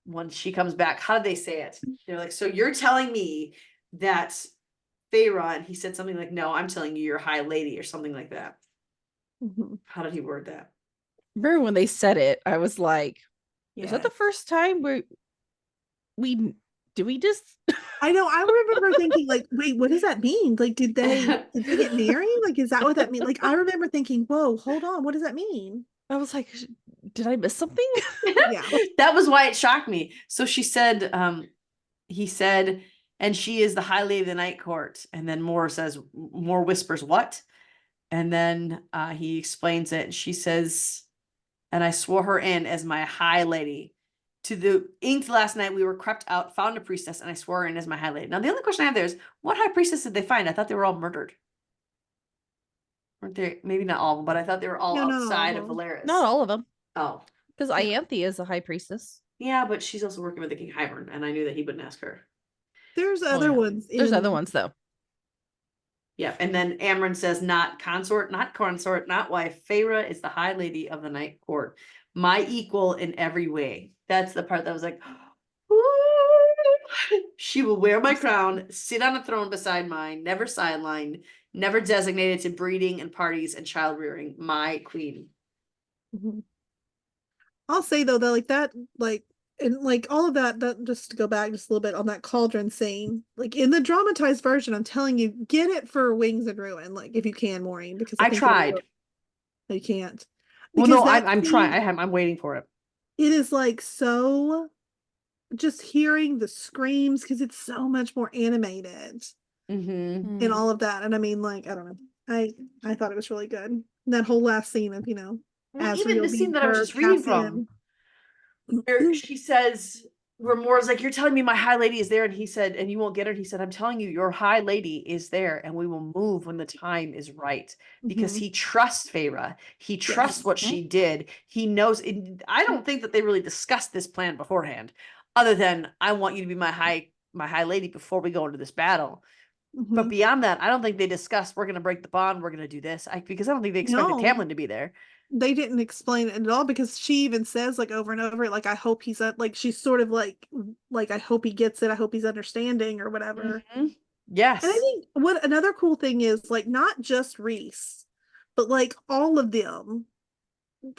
Speaker 1: when she comes back, how did they say it? They're like, so you're telling me that Feyre, and he said something like, no, I'm telling you you're high lady, or something like that. How did he word that?
Speaker 2: Remember when they said it, I was like, is that the first time we just
Speaker 3: I know, I remember thinking, like, wait, what does that mean? Like, did they get married? Like, is that what that means? Like, I remember thinking, whoa, hold on, what does that mean?
Speaker 2: I was like, did I miss something?
Speaker 3: Yeah.
Speaker 1: That was why it shocked me. So she said, he said, and she is the high lady of the night court. And then Moore whispers, what? And then he explains it. She says, and I swore her in as my high lady. To the inked last night, we were crept out, found a priestess, and I swore her in as my high lady. Now, the only question I have there is, what high priestess did they find? I thought they were all murdered. Weren't they? Maybe not all of them, but I thought they were all
Speaker 3: No, not all
Speaker 1: outside
Speaker 3: of
Speaker 1: of
Speaker 3: them.
Speaker 1: Valeris.
Speaker 2: Not all of them.
Speaker 1: Oh.
Speaker 2: Because Ianthe is a high priestess.
Speaker 1: Yeah, but she's also working with the King Hybern, and I knew that he wouldn't ask her.
Speaker 3: There's other ones.
Speaker 2: There's other ones, though.
Speaker 1: Yeah, and then Amryn says, not consort, not wife. Feyre is the high lady of the night court, my equal in every way. That's the part that was like, ooh. She will wear my crown, sit on a throne beside mine, never sidelined, never designated to breeding and parties and child rearing. My queen.
Speaker 3: Mhm. I'll say though that like that like and like all of that just to go back just a little bit on that cauldron scene, like in the dramatized version, I'm telling you, get it for Wings and Ruin, like if you can, Maureen, because I
Speaker 1: I
Speaker 3: think
Speaker 1: tried.
Speaker 3: you can't.
Speaker 1: Well,
Speaker 3: Because
Speaker 1: no,
Speaker 3: that
Speaker 1: I'm
Speaker 3: scene,
Speaker 1: trying. I'm waiting for it.
Speaker 3: it is like so just hearing the screams because it's so much more animated
Speaker 1: Mm-hmm.
Speaker 3: and all of that. And I mean, like, I don't know. I thought it was really good. And that whole last scene of,
Speaker 1: Well, even
Speaker 3: Asriel
Speaker 1: the scene
Speaker 3: being
Speaker 1: that I was
Speaker 3: her
Speaker 1: just reading from,
Speaker 3: Cassian.
Speaker 1: where she says, where Moore's like, you're telling me my high lady is there, and he said, and you won't get her. And he said, I'm telling you, your high lady is there, and we will move when the time is right. Because
Speaker 3: Mhm.
Speaker 1: he trusts Feyre. He trusts
Speaker 3: Yes.
Speaker 1: what she did. He knows. I don't think that they really discussed this plan beforehand, other than I want you to be my high lady before we go into this battle. But
Speaker 3: Mhm.
Speaker 1: beyond that, I don't think they discussed we're going to break the bond. We're going to do this. Because I don't think they expected
Speaker 3: No,
Speaker 1: Tamlin to be there.
Speaker 3: they didn't explain it at all because she even says like over and over, like, I hope he's like, she's sort of like, I hope he gets it. I hope he's understanding or whatever.
Speaker 1: Mm-hmm.
Speaker 3: And I
Speaker 1: Yes.
Speaker 3: think what another cool thing is, like, not just Reese, but like all of them,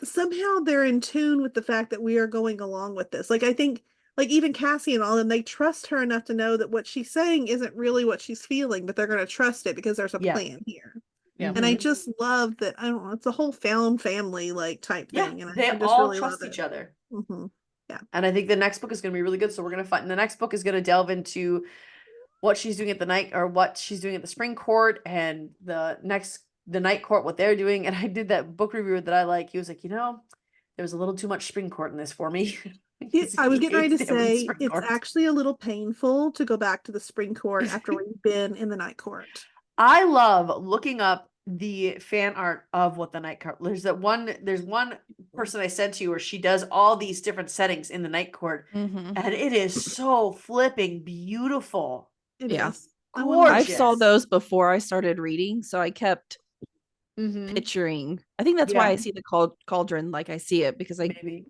Speaker 3: somehow they're in tune with the fact that we are going along with this. Like, I think, like, even Cassie and all them, they trust her enough to know that what she's saying isn't really what she's feeling, but they're going to trust it because there's a
Speaker 1: Yeah.
Speaker 3: plan here.
Speaker 1: Yeah.
Speaker 3: And I just love that. I don't know, it's a whole found family like type
Speaker 1: Yeah.
Speaker 3: thing. And
Speaker 1: They
Speaker 3: I just
Speaker 1: all
Speaker 3: really love
Speaker 1: trust
Speaker 3: it.
Speaker 1: each other.
Speaker 3: Mhm. Yeah.
Speaker 1: And I think the next book is going to be really good. So we're going to find the next book is going to delve into what she's doing at the night, or what she's doing at the spring court, and the night court, what they're doing. And I did that book reviewer that I like. He was like, there was a little too much spring court in this for me.
Speaker 3: I was
Speaker 1: He
Speaker 3: getting ready
Speaker 1: hates
Speaker 3: to
Speaker 1: Tamlin's
Speaker 3: say
Speaker 1: spring
Speaker 3: it's
Speaker 1: court.
Speaker 3: actually a little painful to go back to the spring court after we've been in the night court.
Speaker 1: I love looking up the fan art of what the night court. There's one person I sent to you where she does all these different settings in the night court, and it is so flipping beautiful.
Speaker 3: It
Speaker 2: Yeah.
Speaker 3: is. I want to
Speaker 2: I
Speaker 1: Gorgeous.
Speaker 2: saw those before I started reading, so I kept
Speaker 1: Mhm.
Speaker 2: picturing. I think that's why
Speaker 1: Yeah.
Speaker 2: I see the cauldron like I see it, because
Speaker 1: Maybe.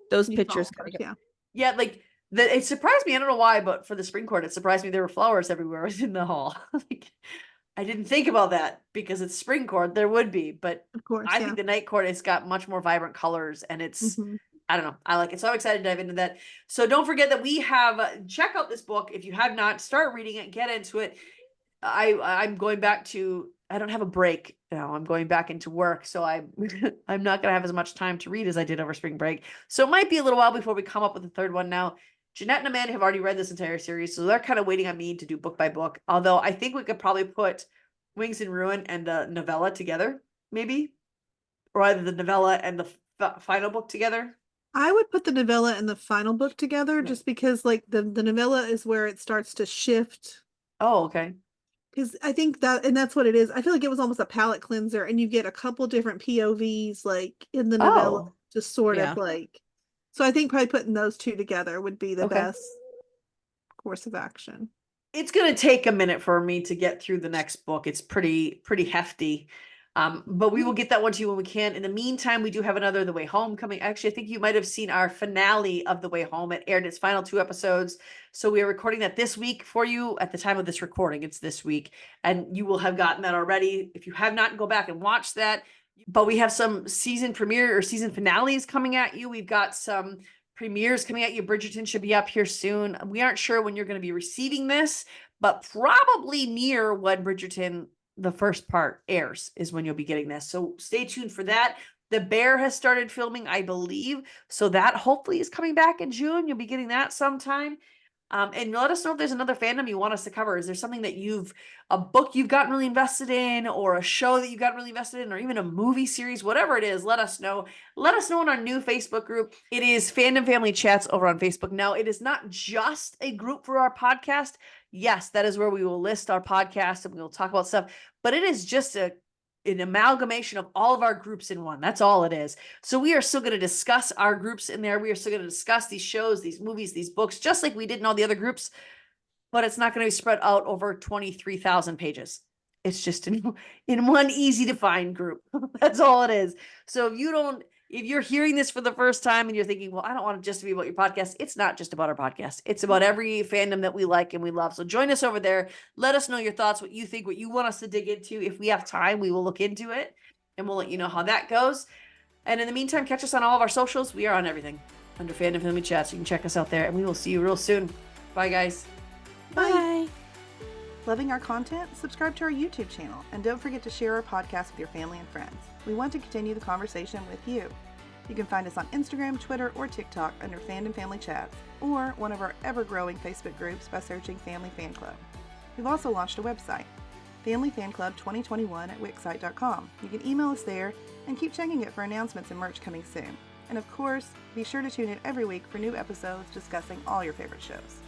Speaker 2: those
Speaker 3: you
Speaker 2: pictures
Speaker 3: follow
Speaker 2: kind
Speaker 3: her,
Speaker 2: of
Speaker 3: yeah.
Speaker 1: Yeah, like it surprised me. I don't know why, but for the spring court, it surprised me there were flowers everywhere in the hall. Like, I didn't think about that because it's spring court. There would be, but
Speaker 3: Of course,
Speaker 1: I
Speaker 3: yeah.
Speaker 1: think the night court has got much more vibrant colors, and it's
Speaker 3: Mhm.
Speaker 1: I don't know. I like it. So I'm excited to dive into that. So don't forget that we have check out this book if you have not. Start reading it, get into it. I'm going back to. I don't have a break now. I'm going back into work, so I'm I'm not gonna have as much time to read as I did over spring break. So it might be a little while before we come up with the third one. Now, Jeanette and Amanda have already read this entire series, so they're kind of waiting on me to do book by book. Although I think we could probably put Wings and Ruin and the novella together, maybe, or either the novella and the final book together.
Speaker 3: I would put the novella and the final book together just because like the novella is where it starts to shift.
Speaker 1: Oh, okay.
Speaker 3: Because I think that, and that's what it is. I feel like it was almost a palate cleanser, and you get a couple different POVs like in the novella,
Speaker 1: Oh,
Speaker 3: just sort of
Speaker 2: Yeah.
Speaker 3: like. So I think probably putting those two together would be the
Speaker 1: okay.
Speaker 3: best course of action.
Speaker 1: It's gonna take a minute for me to get through the next book. It's pretty hefty. But we will get that one to you when we can. In the meantime, we do have another The Way Home coming. Actually, I think you might have seen our finale of The Way Home. It aired its final 2 episodes. So we are recording that this week for you. At the time of this recording, it's this week. And you will have gotten that already. If you have not, go back and watch that. But we have some season premiere or season finales coming at you. We've got some premieres coming at you. Bridgerton should be up here soon. We aren't sure when you're going to be receiving this, but probably near when Bridgerton, the first part, airs is when you'll be getting this. So stay tuned for that. The Bear has started filming, I believe. So that hopefully is coming back in June. You'll be getting that sometime. And let us know if there's another fandom you want us to cover. Is there something that a book you've gotten really invested in, or a show that you've gotten really invested in, or even a movie series, whatever it is, let us know. Let us know in our new Facebook group. It is Fandom Family Chats over on Facebook. Now, it is not just a group for our podcast. Yes, that is where we will list our podcast and we will talk about stuff, but it is just an amalgamation of all of our groups in one. That's all it is. So we are still going to discuss our groups in there. We are still going to discuss these shows, these movies, these books, just like we did in all the other groups, but it's not going to be spread out over 23,000 pages. It's just in one easy to find group. That's all it is. So if you're hearing this for the first time and you're thinking, well, I don't want it just to be about your podcast. It's not just about our podcast. It's about every fandom that we like and we love. So join us over there. Let us know your thoughts, what you think, what you want us to dig into. If we have time, we will look into it and we'll let you know how that goes. And in the meantime, catch us on all of our socials. We are on everything under Fandom Family Chat. So you can check us out there and we will see you real soon. Bye, guys.
Speaker 2: Bye.
Speaker 3: Loving our content? Subscribe to our YouTube channel, and don't forget to share our podcast with your family and friends. We want to continue the conversation with you. You can find us on Instagram, Twitter, or TikTok under Fandom Family Chats, or one of our ever-growing Facebook groups by searching Family Fan Club. We've also launched a website, Family Fan Club 2021 at wixsite.com. You can email us there and keep checking it for announcements and merch coming soon. And of course, be sure to tune in every week for new episodes discussing all your favorite shows.